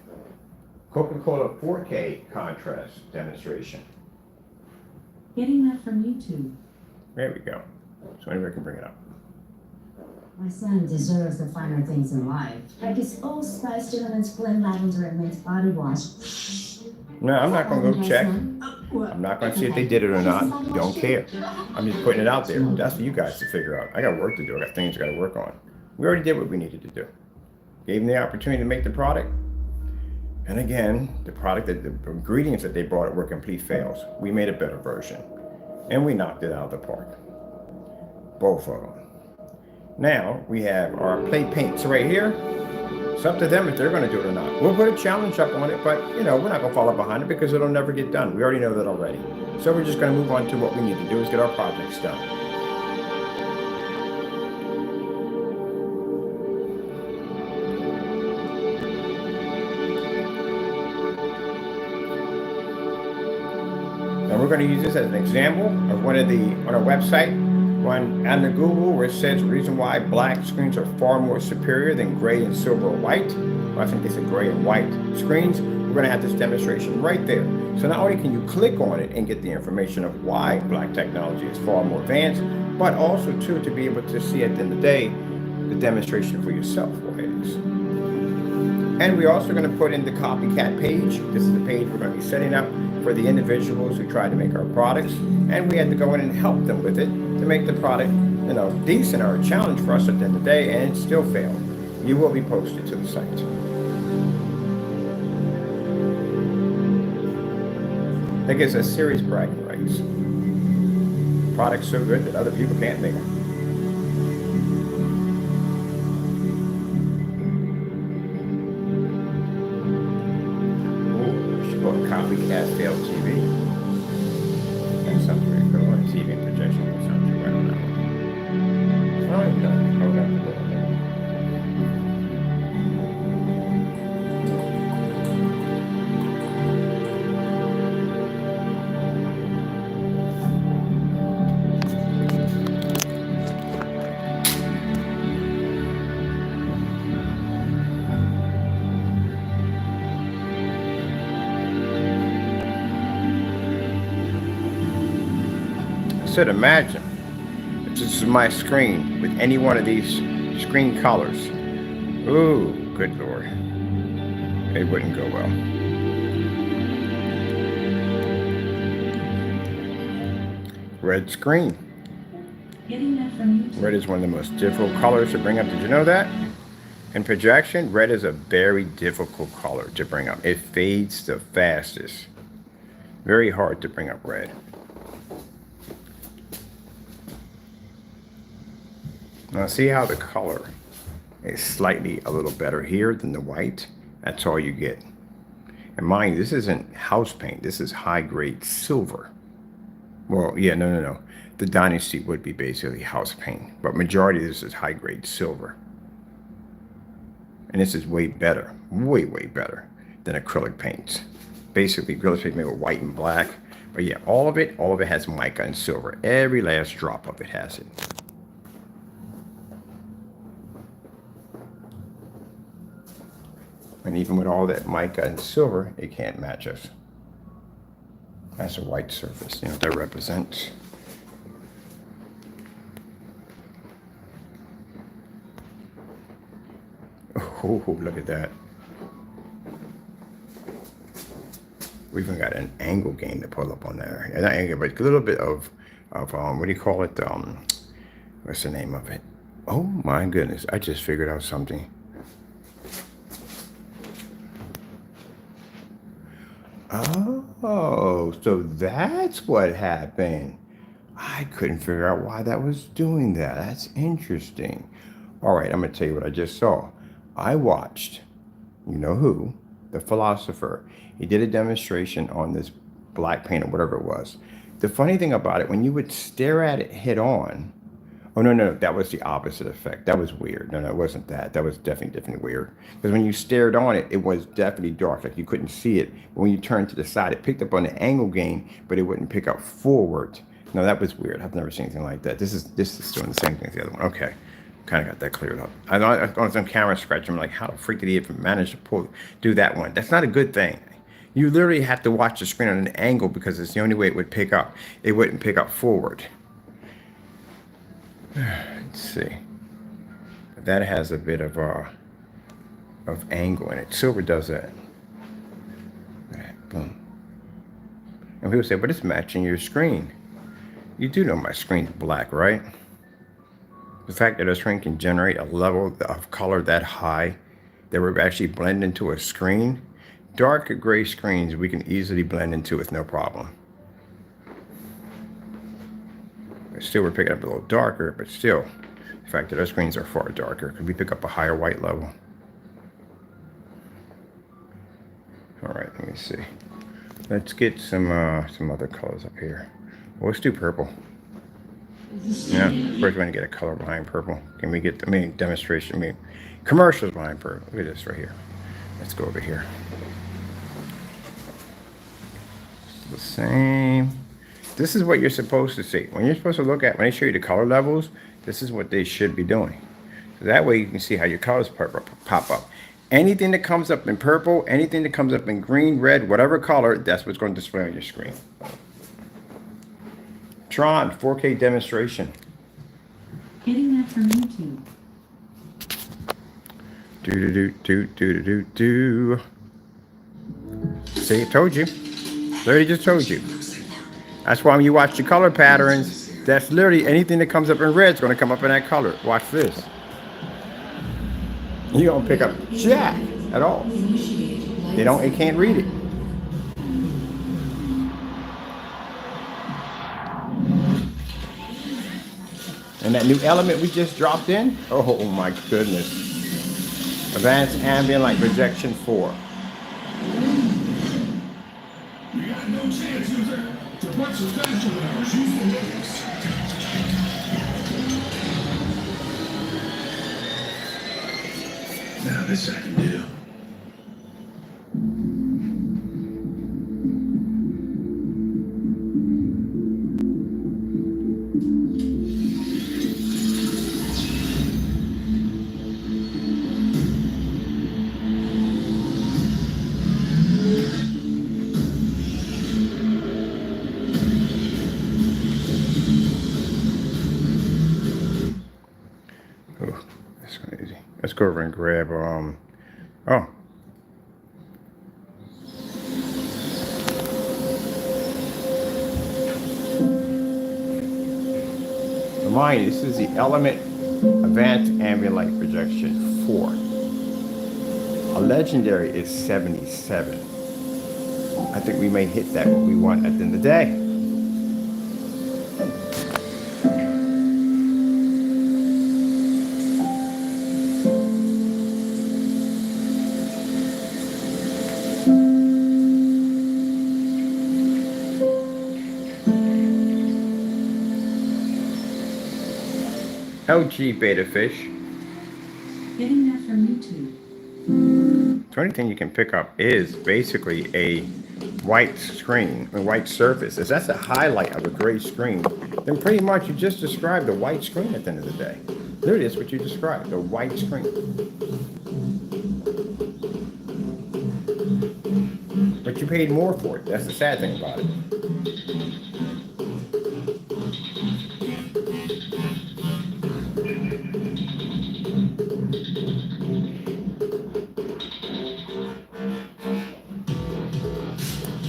Coca-Cola 4K contrast demonstration. Getting that from YouTube. There we go. So anybody can bring it up. My son deserves the finer things in life, like his Old Spice Gentleman's Blend Lavender and Mint Body Wash. No, I'm not gonna go check. I'm not gonna see if they did it or not. Don't care. I'm just putting it out there. That's for you guys to figure out. I got work to do. I got things I gotta work on. We already did what we needed to do. Gave them the opportunity to make the product. And again, the product, the ingredients that they brought were complete fails. We made a better version. And we knocked it out of the park. Both of them. Now we have our play paints right here. It's up to them if they're going to do it or not. We'll put a challenge up on it, but you know, we're not going to follow behind it because it'll never get done. We already know that already. So we're just going to move on to what we need to do is get our projects done. Now we're going to use this as an example of one of the, on our website, one on the Google where it says the reason why black screens are far more superior than gray and silver or white. Well, I think they said gray and white screens. We're going to have this demonstration right there. So not only can you click on it and get the information of why black technology is far more advanced, but also too to be able to see at the end of the day the demonstration for yourself why it is. And we're also going to put in the copycat page. This is the page we're going to be setting up for the individuals who try to make our products, and we had to go in and help them with it to make the product, you know, decent or a challenge for us at the end of the day, and it still failed. You will be posted to the site. That gives us serious bragging rights. The product's so good that other people can't make them. Copycat failed TV. That sounds very cool. On TV and projection, that sounds right on that one. Oh, no. Oh, that's cool. So imagine if this is my screen with any one of these screen colors. Ooh, good Lord. It wouldn't go well. Red screen. Getting that from YouTube. Red is one of the most difficult colors to bring up. Did you know that? In projection, red is a very difficult color to bring up. It fades the fastest. Very hard to bring up red. Now see how the color is slightly a little better here than the white? That's all you get. And mind you, this isn't house paint. This is high-grade silver. Well, yeah, no. The Dynasty would be basically house paint, but majority of this is high-grade silver. And this is way better, way better than acrylic paints. Basically, acrylic paint made with white and black. But yeah, all of it has mica and silver. Every last drop of it has it. And even with all that mica and silver, it can't match us. That's a white surface. You know what that represents? Oh, look at that. We even got an angle game to pull up on there. Not angle, but a little bit of what do you call it? What's the name of it? Oh my goodness, I just figured out something. Oh, so that's what happened. I couldn't figure out why that was doing that. That's interesting. All right, I'm going to tell you what I just saw. I watched, you know who, the philosopher. He did a demonstration on this black paint or whatever it was. The funny thing about it, when you would stare at it head on, oh, no, that was the opposite effect. That was weird. No, it wasn't that. That was definitely weird. Because when you stared on it, it was definitely dark. Like you couldn't see it. But when you turned to the side, it picked up on the angle gain, but it wouldn't pick up forward. No, that was weird. I've never seen anything like that. This is doing the same thing as the other one. Okay. Kind of got that cleared up. I on some camera scratch, I'm like, how the freak did he even manage to do that one? That's not a good thing. You literally have to watch the screen on an angle because it's the only way it would pick up. It wouldn't pick up forward. Let's see. That has a bit of angle in it. Silver does that. Boom. And people say, but it's matching your screen. You do know my screen's black, right? The fact that a screen can generate a level of color that high that would actually blend into a screen, dark gray screens we can easily blend into with no problem. Still, we're picking up a little darker, but still, the fact that our screens are far darker because we pick up a higher white level. All right, let me see. Let's get some other colors up here. Well, let's do purple. Yeah, first we're going to get a color behind purple. Can we get, demonstration, commercials behind purple. Look at this right here. Let's go over here. The same. This is what you're supposed to see. When you're supposed to look at, when they show you the color levels, this is what they should be doing. So that way you can see how your colors pop up. Anything that comes up in purple, anything that comes up in green, red, whatever color, that's what's going to display on your screen. Tron 4K demonstration. Getting that from YouTube. Do. See, I told you. Literally just told you. That's why when you watch the color patterns, that's literally anything that comes up in red is going to come up in that color. Watch this. You don't pick up jack at all. It can't read it. And that new element we just dropped in, oh my goodness. Advanced Ambient Light Projection 4. We got no chance, user. The parts are faster than ours. Use the limits. Now this I can do. Let's go over and grab, oh. Remind you, this is the Element Advanced Ambient Light Projection 4. A legendary is 77. I think we may hit that what we want at the end of the day. LG Beta Fish. Getting that from YouTube. The only thing you can pick up is basically a white screen, a white surface. If that's a highlight of a gray screen, then pretty much you just described a white screen at the end of the day. There it is, what you described, a white screen. But you paid more for it. That's the sad thing about it.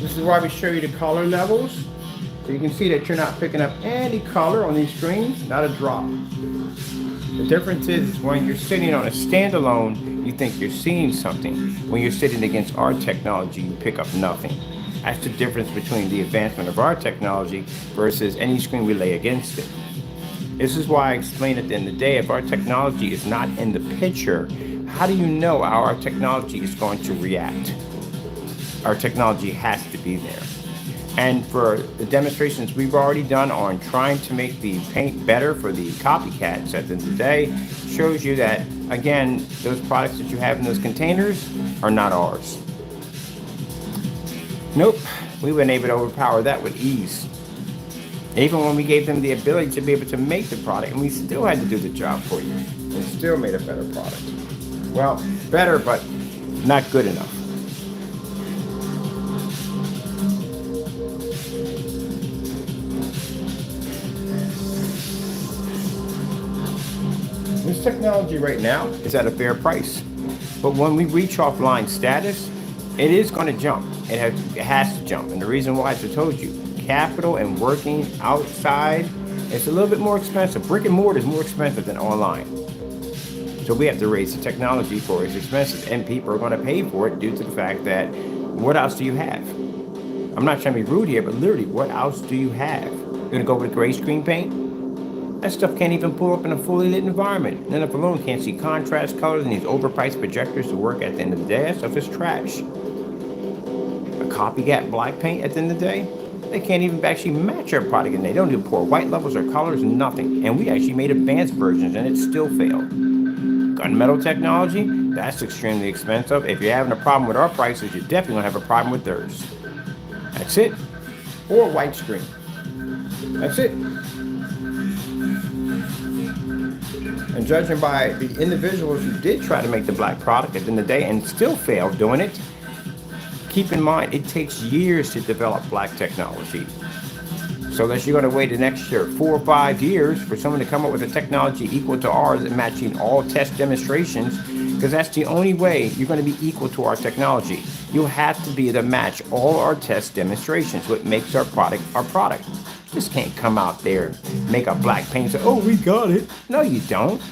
This is why we show you the color levels. So you can see that you're not picking up any color on these screens, not a drop. The difference is when you're sitting on a standalone, you think you're seeing something. When you're sitting against our technology, you pick up nothing. That's the difference between the advancement of our technology versus any screen we lay against it. This is why I explain at the end of the day, if our technology is not in the picture, how do you know how our technology is going to react? Our technology has to be there. And for the demonstrations we've already done on trying to make the paint better for the copycats at the end of the day, shows you that, again, those products that you have in those containers are not ours. Nope, we've been able to overpower that with ease. Even when we gave them the ability to be able to make the product, and we still had to do the job for you. We still made a better product. Well, better, but not good enough. This technology right now is at a fair price. But when we reach offline status, it is going to jump. It has to jump. And the reason why, as I told you, capital and working outside, it's a little bit more expensive. Brick and mortar is more expensive than online. So we have to raise the technology for its expenses. And people are going to pay for it due to the fact that, what else do you have? I'm not trying to be rude here, but literally, what else do you have? You're going to go with gray screen paint? That stuff can't even pull up in a fully lit environment. Then if alone can't see contrast colors and these overpriced projectors to work at the end of the day, that stuff is trash. A copycat black paint at the end of the day, they can't even actually match our product, and they don't even pour white levels or colors, nothing. And we actually made advanced versions and it still failed. Gunmetal technology, that's extremely expensive. If you're having a problem with our prices, you're definitely gonna have a problem with theirs. That's it. Or white screen. That's it. And judging by the individuals who did try to make the black product at the end of the day and still failed doing it, keep in mind, it takes years to develop black technology. So unless you're going to wait the next 4 or 5 years for someone to come up with a technology equal to ours and matching all test demonstrations, because that's the only way you're going to be equal to our technology. You'll have to be able to match all our test demonstrations, what makes our product our product. Just can't come out there and make a black paint and say, oh, we got it. No, you don't.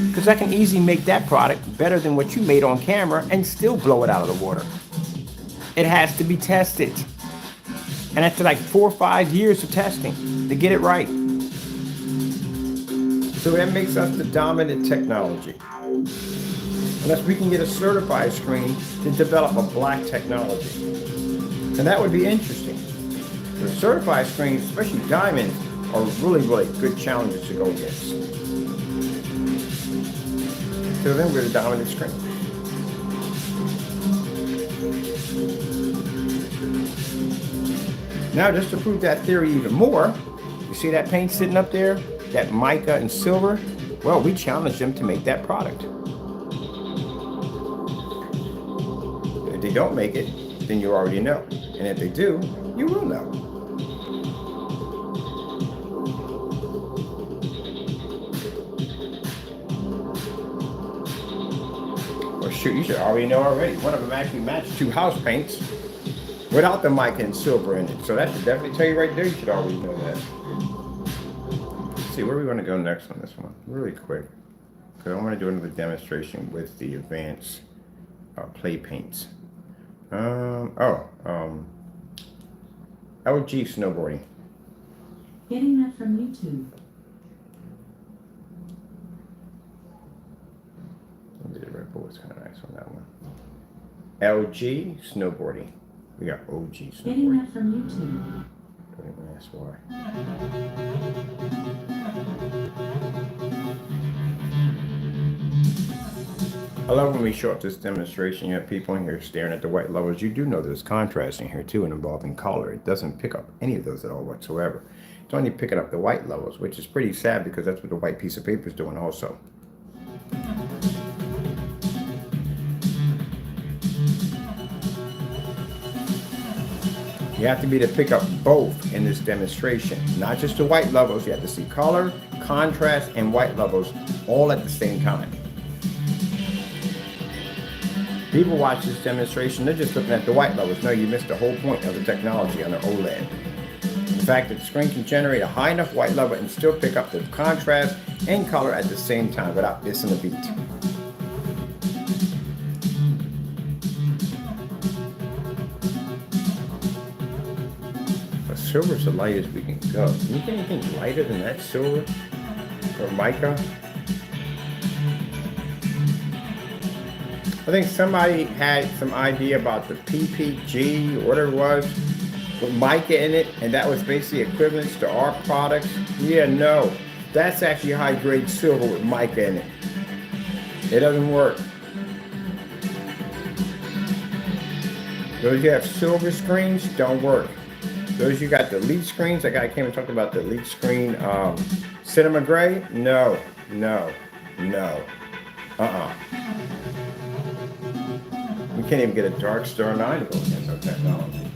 Because I can easily make that product better than what you made on camera and still blow it out of the water. It has to be tested. And after like 4 or 5 years of testing to get it right. So that makes us the dominant technology. Unless we can get a certified screen to develop a black technology. And that would be interesting. The certified screens, especially diamonds, are really, really good challenges to go against. So then we're the dominant screen. Now, just to prove that theory even more, you see that paint sitting up there, that mica and silver? Well, we challenged them to make that product. If they don't make it, then you already know. And if they do, you will know. Well, shoot, you should already know already. One of them actually matched 2 house paints without the mica and silver in it. So that should definitely tell you right there, you should always know that. Let's see, where are we going to go next on this one? Really quick. Because I want to do another demonstration with the advanced play paints. LG snowboarding. Getting that from YouTube. The Red Bull was kind of nice on that one. LG snowboarding. We got OG snowboarding. Getting that from YouTube. Don't even ask why. I love when we show up this demonstration, you have people in here staring at the white levels. You do know there's contrast in here too and involving color. It doesn't pick up any of those at all whatsoever. It's only picking up the white levels, which is pretty sad because that's what the white piece of paper is doing also. You have to be to pick up both in this demonstration, not just the white levels. You have to see color, contrast, and white levels all at the same time. People watch this demonstration, they're just looking at the white levels. No, you missed the whole point of the technology on the OLED. The fact that the screen can generate a high enough white level and still pick up the contrast and color at the same time without missing a beat. But silver's the lightest we can go. Can you get anything lighter than that silver or mica? I think somebody had some idea about the PPG, or whatever it was, with mica in it, and that was basically equivalent to our products. Yeah, no, that's actually high-grade silver with mica in it. It doesn't work. Those you have silver screens don't work. Those you got the elite screens, that guy came and talked about the elite screen, Cinema Gray. No. We can't even get a Dark Star 9 to go against our technology.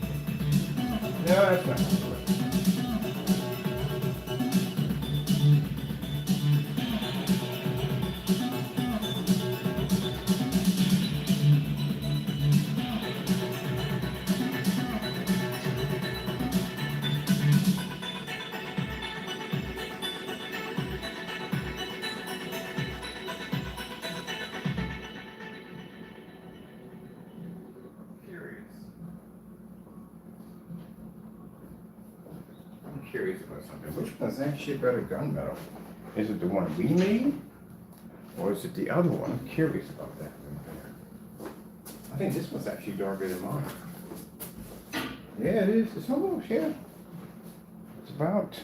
No, that's not gonna work. I'm curious about something. Which one's actually better gunmetal? Is it the one we made? Or is it the other one? I'm curious about that. I think this one's actually darker than mine. Yeah, it is. It's almost, yeah. It's about.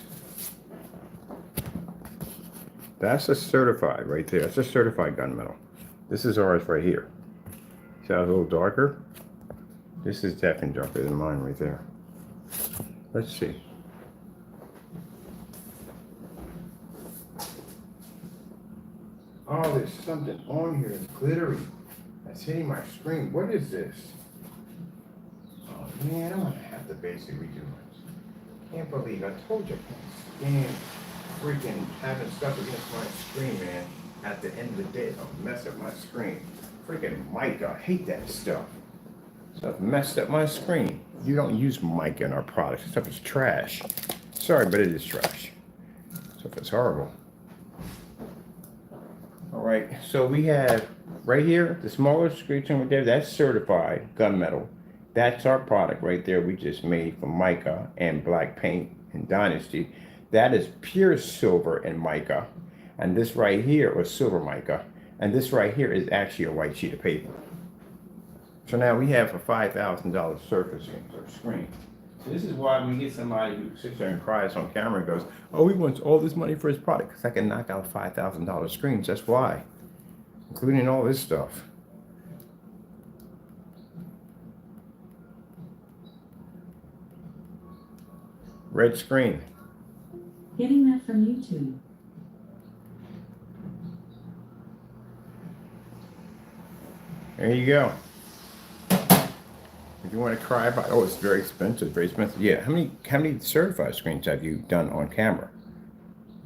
That's a certified right there. That's a certified gunmetal. This is ours right here. See how it's a little darker? This is definitely darker than mine right there. Let's see. Oh, there's something on here that's glittery. That's hitting my screen. What is this? Oh man, I'm gonna have to basically redo this. Can't believe I told you I can't stand freaking having stuff against my screen, man. At the end of the day, it'll mess up my screen. Freaking mica, I hate that stuff. Stuff messed up my screen. You don't use mica in our products. This stuff is trash. Sorry, but it is trash. Stuff is horrible. All right, so we have right here, the smaller screen right there, that's certified gunmetal. That's our product right there we just made from mica and black paint and Dynasty. That is pure silver and mica. And this right here was silver mica. And this right here is actually a white sheet of paper. So now we have a $5,000 surface or screen. So this is why we get somebody who sits there and cries on camera and goes, oh, he wants all this money for his product because I can knock out $5,000 screens. That's why, including all this stuff. Red screen. Getting that from YouTube. There you go. If you want to cry about, oh, it's very expensive, very expensive. Yeah, how many certified screens have you done on camera?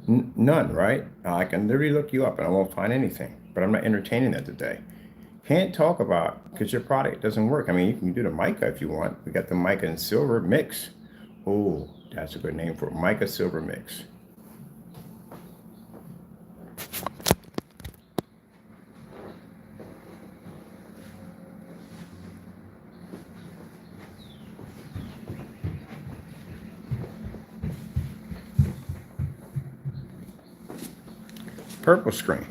None, right? I can literally look you up and I won't find anything, but I'm not entertaining that today. Can't talk about, because your product doesn't work. I mean, you can do the mica if you want. We got the mica and silver mix. Oh, that's a good name for it. Mica silver mix. Purple screen.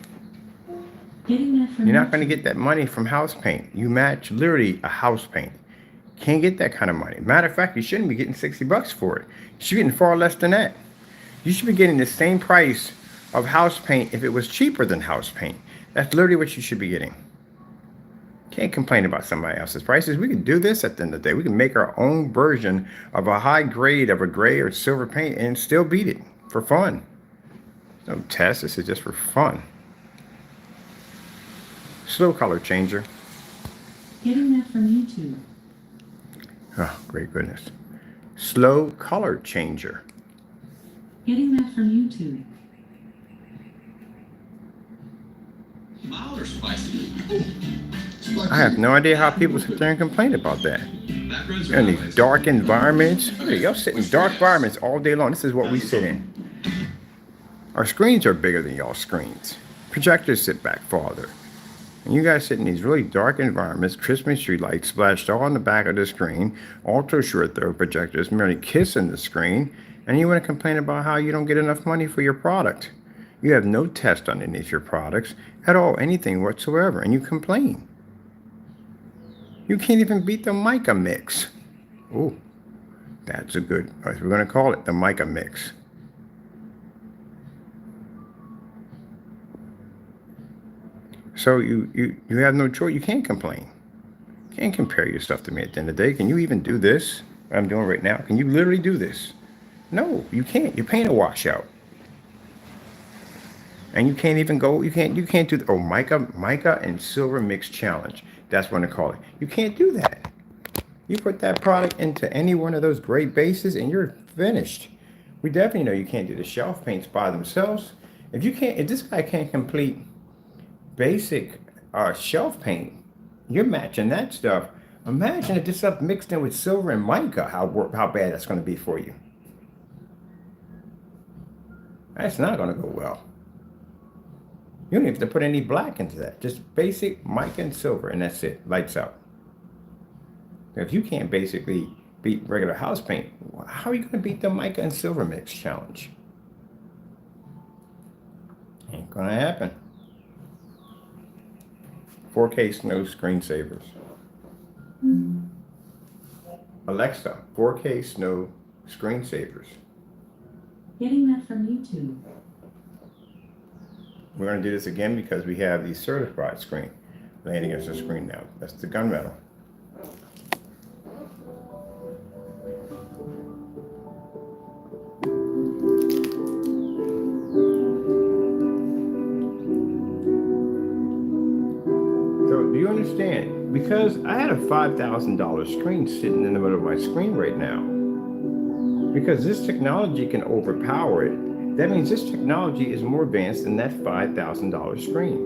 Getting that from You're not going to get that money from house paint. You match literally a house paint. Can't get that kind of money. Matter of fact, you shouldn't be getting $60 for it. You should be getting far less than that. You should be getting the same price of house paint if it was cheaper than house paint. That's literally what you should be getting. Can't complain about somebody else's prices. We can do this at the end of the day. We can make our own version of a high grade of a gray or silver paint and still beat it for fun. No test, this is just for fun. Slow color changer. Getting that from YouTube. Oh, great goodness. Slow color changer. Getting that from YouTube. Mild or spicy? I have no idea how people sit there and complain about that. In these dark environments. Hey, y'all sit in dark environments all day long. This is what we sit in. Our screens are bigger than y'all's screens. Projectors sit back farther. And you guys sit in these really dark environments, Christmas tree lights splashed all on the back of the screen, ultra short throw projectors merely kissing the screen, and you want to complain about how you don't get enough money for your product. You have no test underneath your products at all, anything whatsoever, and you complain. You can't even beat the mica mix. Oh, that's a good, we're going to call it the mica mix. So you have no choice. You can't complain. You can't compare your stuff to me at the end of the day. Can you even do this? What I'm doing right now? Can you literally do this? No, you can't. Your paint will wash out. And you can't even go, you can't do the, mica and silver mix challenge. That's what I call it. You can't do that. You put that product into any one of those great bases and you're finished. We definitely know you can't do the shelf paints by themselves. If this guy can't complete basic shelf paint, you're matching that stuff. Imagine if this stuff mixed in with silver and mica, how bad that's going to be for you. That's not going to go well. You don't have to put any black into that. Just basic mica and silver, and that's it. Lights out. If you can't basically beat regular house paint, how are you going to beat the mica and silver mix challenge? Ain't going to happen. 4K snow screensavers. Alexa, 4K snow screensavers. Getting that from YouTube. We're going to do this again because we have the certified screen laying against the screen now. That's the gunmetal. So do you understand? Because I had a $5,000 screen sitting in the middle of my screen right now. Because this technology can overpower it. That means this technology is more advanced than that $5,000 screen.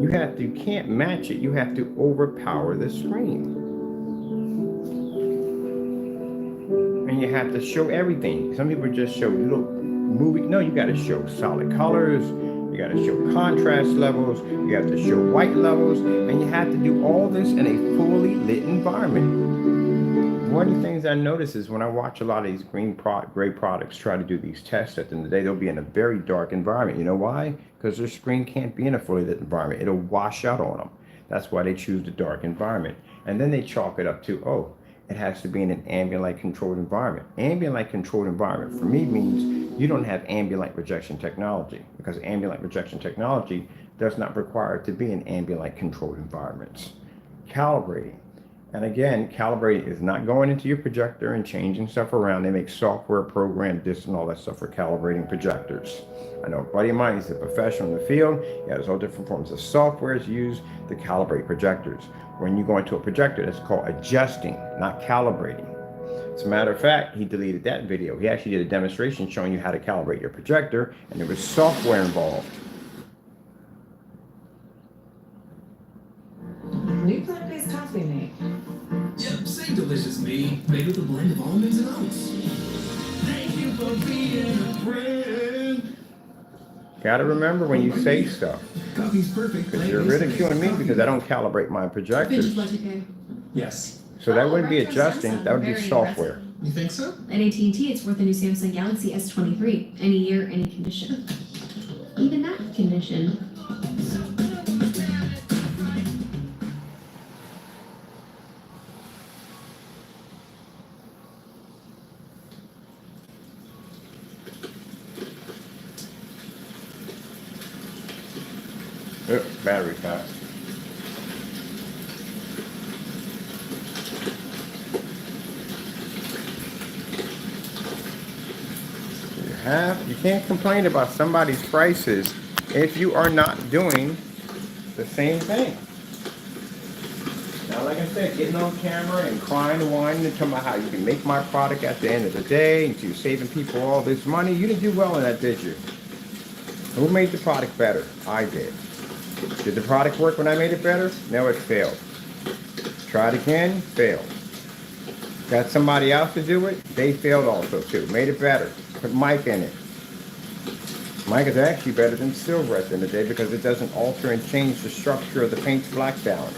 You can't match it. You have to overpower the screen. And you have to show everything. Some people just show little movie. No, you got to show solid colors. You got to show contrast levels. You have to show white levels. And you have to do all this in a fully lit environment. One of the things I notice is when I watch a lot of these gray products try to do these tests at the end of the day, they'll be in a very dark environment. You know why? Because their screen can't be in a fully lit environment. It'll wash out on them. That's why they choose the dark environment. And then they chalk it up to, oh, it has to be in an ambient light controlled environment. Ambient light controlled environment for me means you don't have ambient light projection technology, because ambient light projection technology does not require it to be in ambient light controlled environments. Calibrating. And again, calibrating is not going into your projector and changing stuff around. They make software program this and all that stuff for calibrating projectors. I know a buddy of mine, he's a professional in the field. He has all different forms of softwares used to calibrate projectors. When you go into a projector, that's called adjusting, not calibrating. As a matter of fact, he deleted that video. He actually did a demonstration showing you how to calibrate your projector, and there was software involved. New plant-based coffee mate. Yep, same delicious me, made with a blend of almonds and oats. Thank you for being a friend. Gotta remember when you say stuff. Coffee's perfect. Because you're ridiculing me because I don't calibrate my projectors. Yes. So that wouldn't be adjusting, that would be software. You think so? At AT&T, it's worth the new Samsung Galaxy S23. Any year, any condition. Even that condition. Battery fast. You can't complain about somebody's prices if you are not doing the same thing. Now, like I said, getting on camera and crying and whining and talking about how you can make my product at the end of the day and you're saving people all this money, you didn't do well in that, did you? Who made the product better? I did. Did the product work when I made it better? No, it failed. Tried again, failed. Got somebody else to do it? They failed also too. Made it better. Put mic in it. Mic is actually better than silver at the end of the day because it doesn't alter and change the structure of the paint's black balance.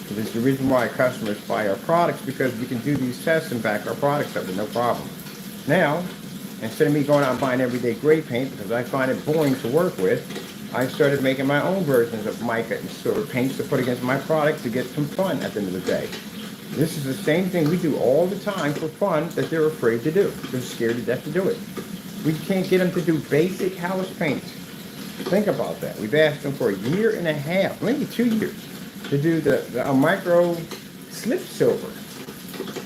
So this is the reason why customers buy our products, because we can do these tests and back our products up with no problem. Now, instead of me going out and buying everyday gray paint because I find it boring to work with, I started making my own versions of mica and silver paints to put against my product to get some fun at the end of the day. This is the same thing we do all the time for fun that they're afraid to do. They're scared to death to do it. We can't get them to do basic house paints. Think about that. We've asked them for 1.5 years, maybe 2 years, to do the micro slip silver.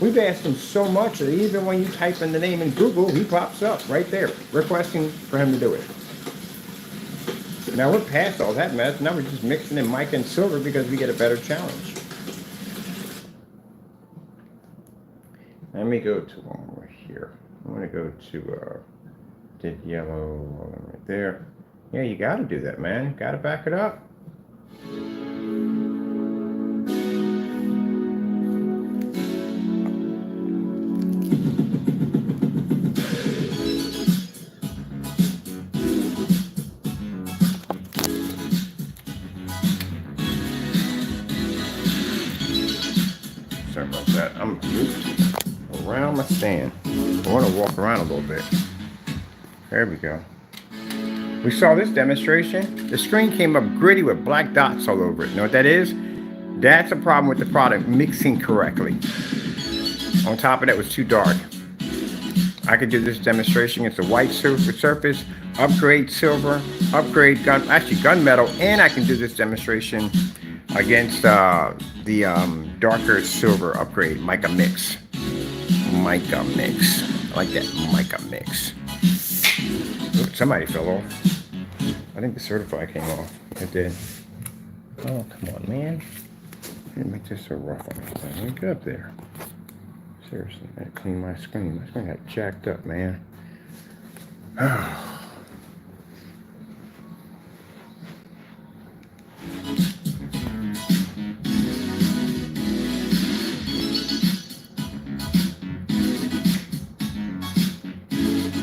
We've asked him so much that even when you type in the name in Google, he pops up right there, requesting for him to do it. Now we're past all that mess. Now we're just mixing in mica and silver because we get a better challenge. Let me go to one more here. I'm going to go to did yellow right there. Yeah, you got to do that, man. Got to back it up. Sorry about that. I'm around my stand. I want to walk around a little bit. There we go. We saw this demonstration. The screen came up gritty with black dots all over it. You know what that is? That's a problem with the product mixing correctly. On top of that, it was too dark. I could do this demonstration against a white surface, upgrade silver, upgrade gunmetal, and I can do this demonstration against the darker silver upgrade mica mix. Mica mix. I like that mica mix. Oops, somebody fell off. I think the certified came off. It did. Oh, come on, man. I didn't make this so rough on me. Let me get up there. Seriously, I had to clean my screen. My screen got jacked up, man.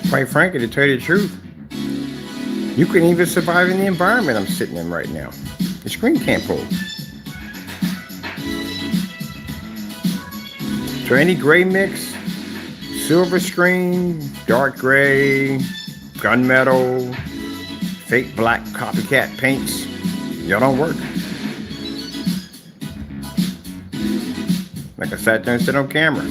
Quite frankly, to tell you the truth, you couldn't even survive in the environment I'm sitting in right now. The screen can't pull. So any gray mix, silver screen, dark gray, gunmetal, fake black copycat paints, y'all don't work. Like I sat there and said on camera,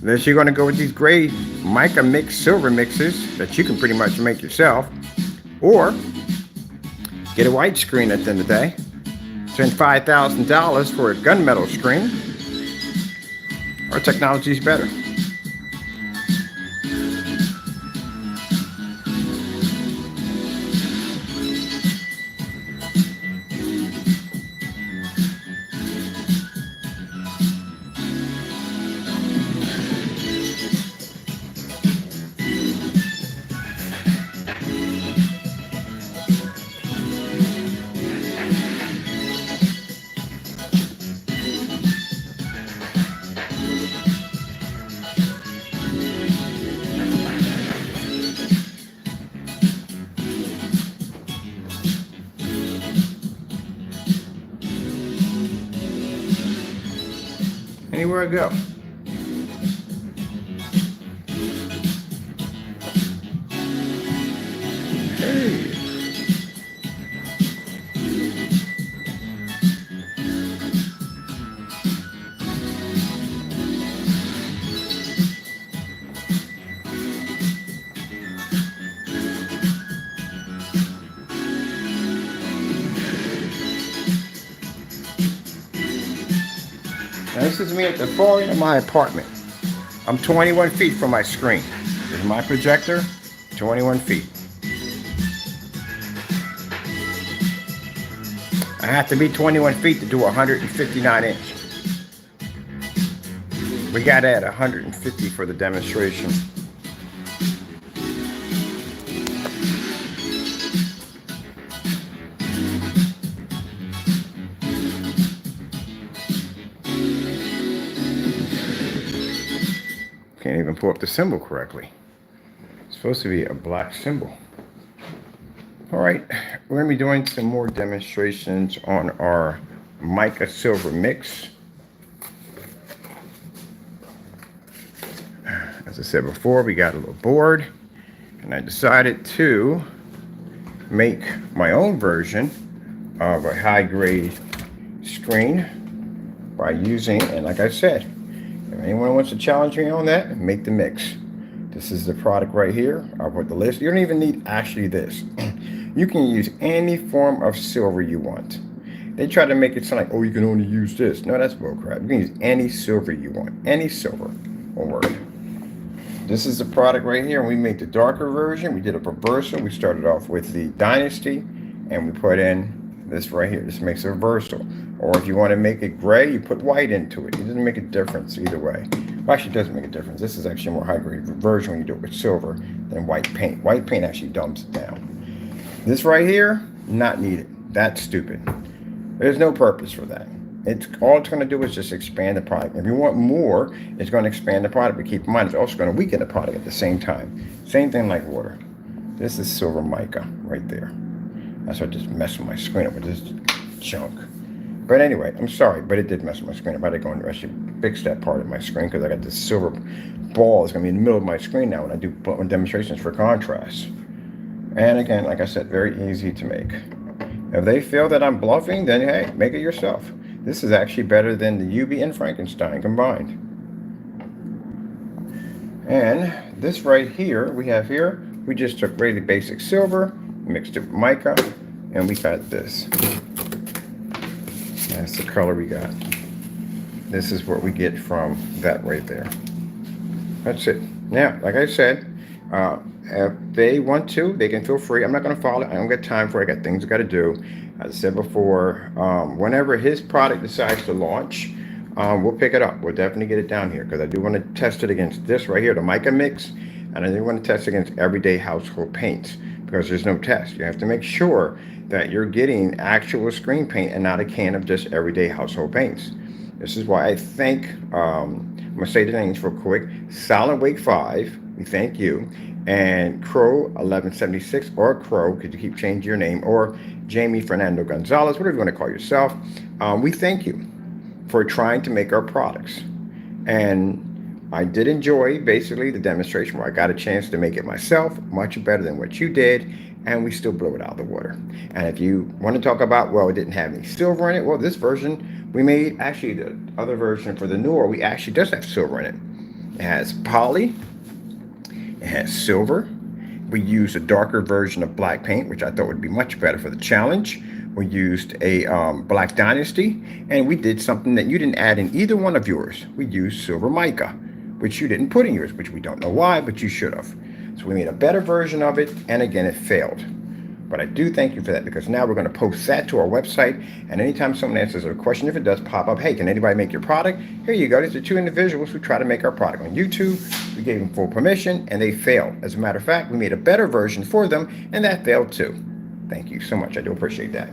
unless you're going to go with these gray mica mix silver mixes that you can pretty much make yourself, or get a white screen at the end of the day, spend $5,000 for a gunmetal screen. Our technology is better. Anywhere I go. Hey. Now this is me at the far end of my apartment. I'm 21 feet from my screen. This is my projector, 21 feet. I have to be 21 feet to do 159 inch. We got it at 150 for the demonstration. Can't even pull up the symbol correctly. It's supposed to be a black symbol. All right, we're gonna be doing some more demonstrations on our mica silver mix. As I said before, we got a little board, and I decided to make my own version of a high-grade screen by using, and like I said, if anyone wants to challenge me on that, make the mix. This is the product right here. I'll put the list. You don't even need actually this. You can use any form of silver you want. They try to make it sound like, oh, you can only use this. No, that's bullcrap. You can use any silver you want. Any silver will work. This is the product right here. We made the darker version. We did a reversal. We started off with the Dynasty, and we put in this right here. This makes a reversal. Or if you want to make it gray, you put white into it. It doesn't make a difference either way. Well, actually, it does make a difference. This is actually a more high-grade version when you do it with silver than white paint. White paint actually dumps it down. This right here, not needed. That's stupid. There's no purpose for that. All it's going to do is just expand the product. If you want more, it's going to expand the product, but keep in mind, it's also going to weaken the product at the same time. Same thing like water. This is silver mica right there. That's why I just messed with my screen up with this junk. But anyway, I'm sorry, but it did mess with my screen. I'm about to go and actually fix that part of my screen because I got this silver ball. It's going to be in the middle of my screen now when I do demonstrations for contrast. And again, like I said, very easy to make. If they feel that I'm bluffing, then hey, make it yourself. This is actually better than the UV and Frankenstein combined. And this right here, we just took really basic silver, mixed it with mica, and we got this. That's the color we got. This is what we get from that right there. That's it. Now, like I said, if they want to, they can feel free. I'm not going to follow it. I don't got time for it. I got things I got to do. As I said before, whenever his product decides to launch, we'll pick it up. We'll definitely get it down here because I do want to test it against this right here, the mica mix, and I do want to test against everyday household paints because there's no test. You have to make sure that you're getting actual screen paint and not a can of just everyday household paints. This is why I thank, I'm going to say the names real quick, Silent Wake 5, we thank you, and Crow 1176, or Crow, because you keep changing your name, or Jamie Fernando Gonzalez, whatever you want to call yourself. We thank you for trying to make our products. And I did enjoy basically the demonstration where I got a chance to make it myself, much better than what you did, and we still blew it out of the water. And if you want to talk about, well, it didn't have any silver in it, well, this version we made, actually the other version for the newer, we actually does have silver in it. It has poly, it has silver. We used a darker version of black paint, which I thought would be much better for the challenge. We used a Black Dynasty, and we did something that you didn't add in either one of yours. We used silver mica, which you didn't put in yours, which we don't know why, but you should have. So we made a better version of it, and again, it failed. But I do thank you for that, because now we're going to post that to our website, and anytime someone answers a question, if it does pop up, hey, can anybody make your product? Here you go. These are two individuals who try to make our product on YouTube. We gave them full permission, and they failed. As a matter of fact, we made a better version for them, and that failed too. Thank you so much. I do appreciate that.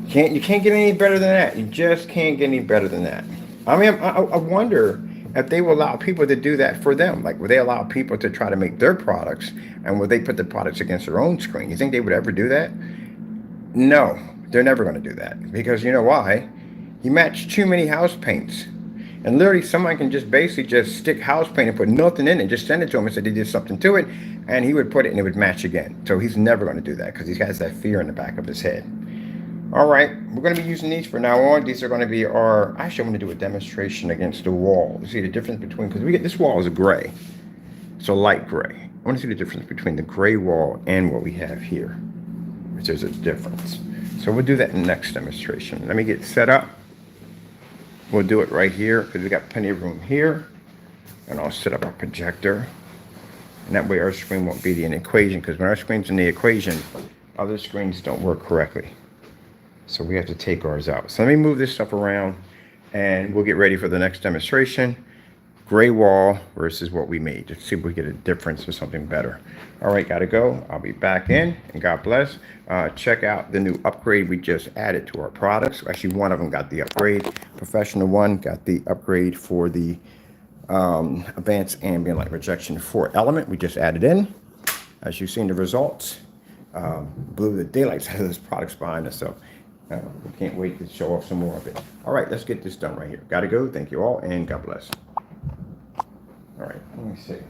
You can't get any better than that. You just can't get any better than that. I mean, I wonder if they will allow people to do that for them. Like, would they allow people to try to make their products, and would they put the products against their own screen? You think they would ever do that? No, they're never going to do that, because you know why? You match too many house paints, and literally someone can just basically just stick house paint and put nothing in it, just send it to him and say they did something to it, and he would put it and it would match again. So he's never going to do that, because he has that fear in the back of his head. All right, we're going to be using these from now on. These are going to be our, actually I'm going to do a demonstration against the wall. You see the difference between, because we get, this wall is a gray, it's a light gray. I want to see the difference between the gray wall and what we have here, which there's a difference. So we'll do that in the next demonstration. Let me get set up. we'll do it right here because we got plenty of room here. And I'll set up our projector. And that way our screen won't be in the equation, because when our screen's in the equation, other screens don't work correctly. So we have to take ours out. So let me move this stuff around and we'll get ready for the next demonstration. Gray wall versus what we made. Let's see if we get a difference or something better. All right, gotta go. I'll be back in, and God bless. Check out the new upgrade we just added to our products. Actually, one of them got the upgrade. Professional one got the upgrade for the advanced ambient light rejection 4 element we just added in. As you've seen the results, blew the daylights out of those products behind us. So we can't wait to show off some more of it. All right, let's get this done right here. Gotta go. Thank you all, and God bless. All right, let me see.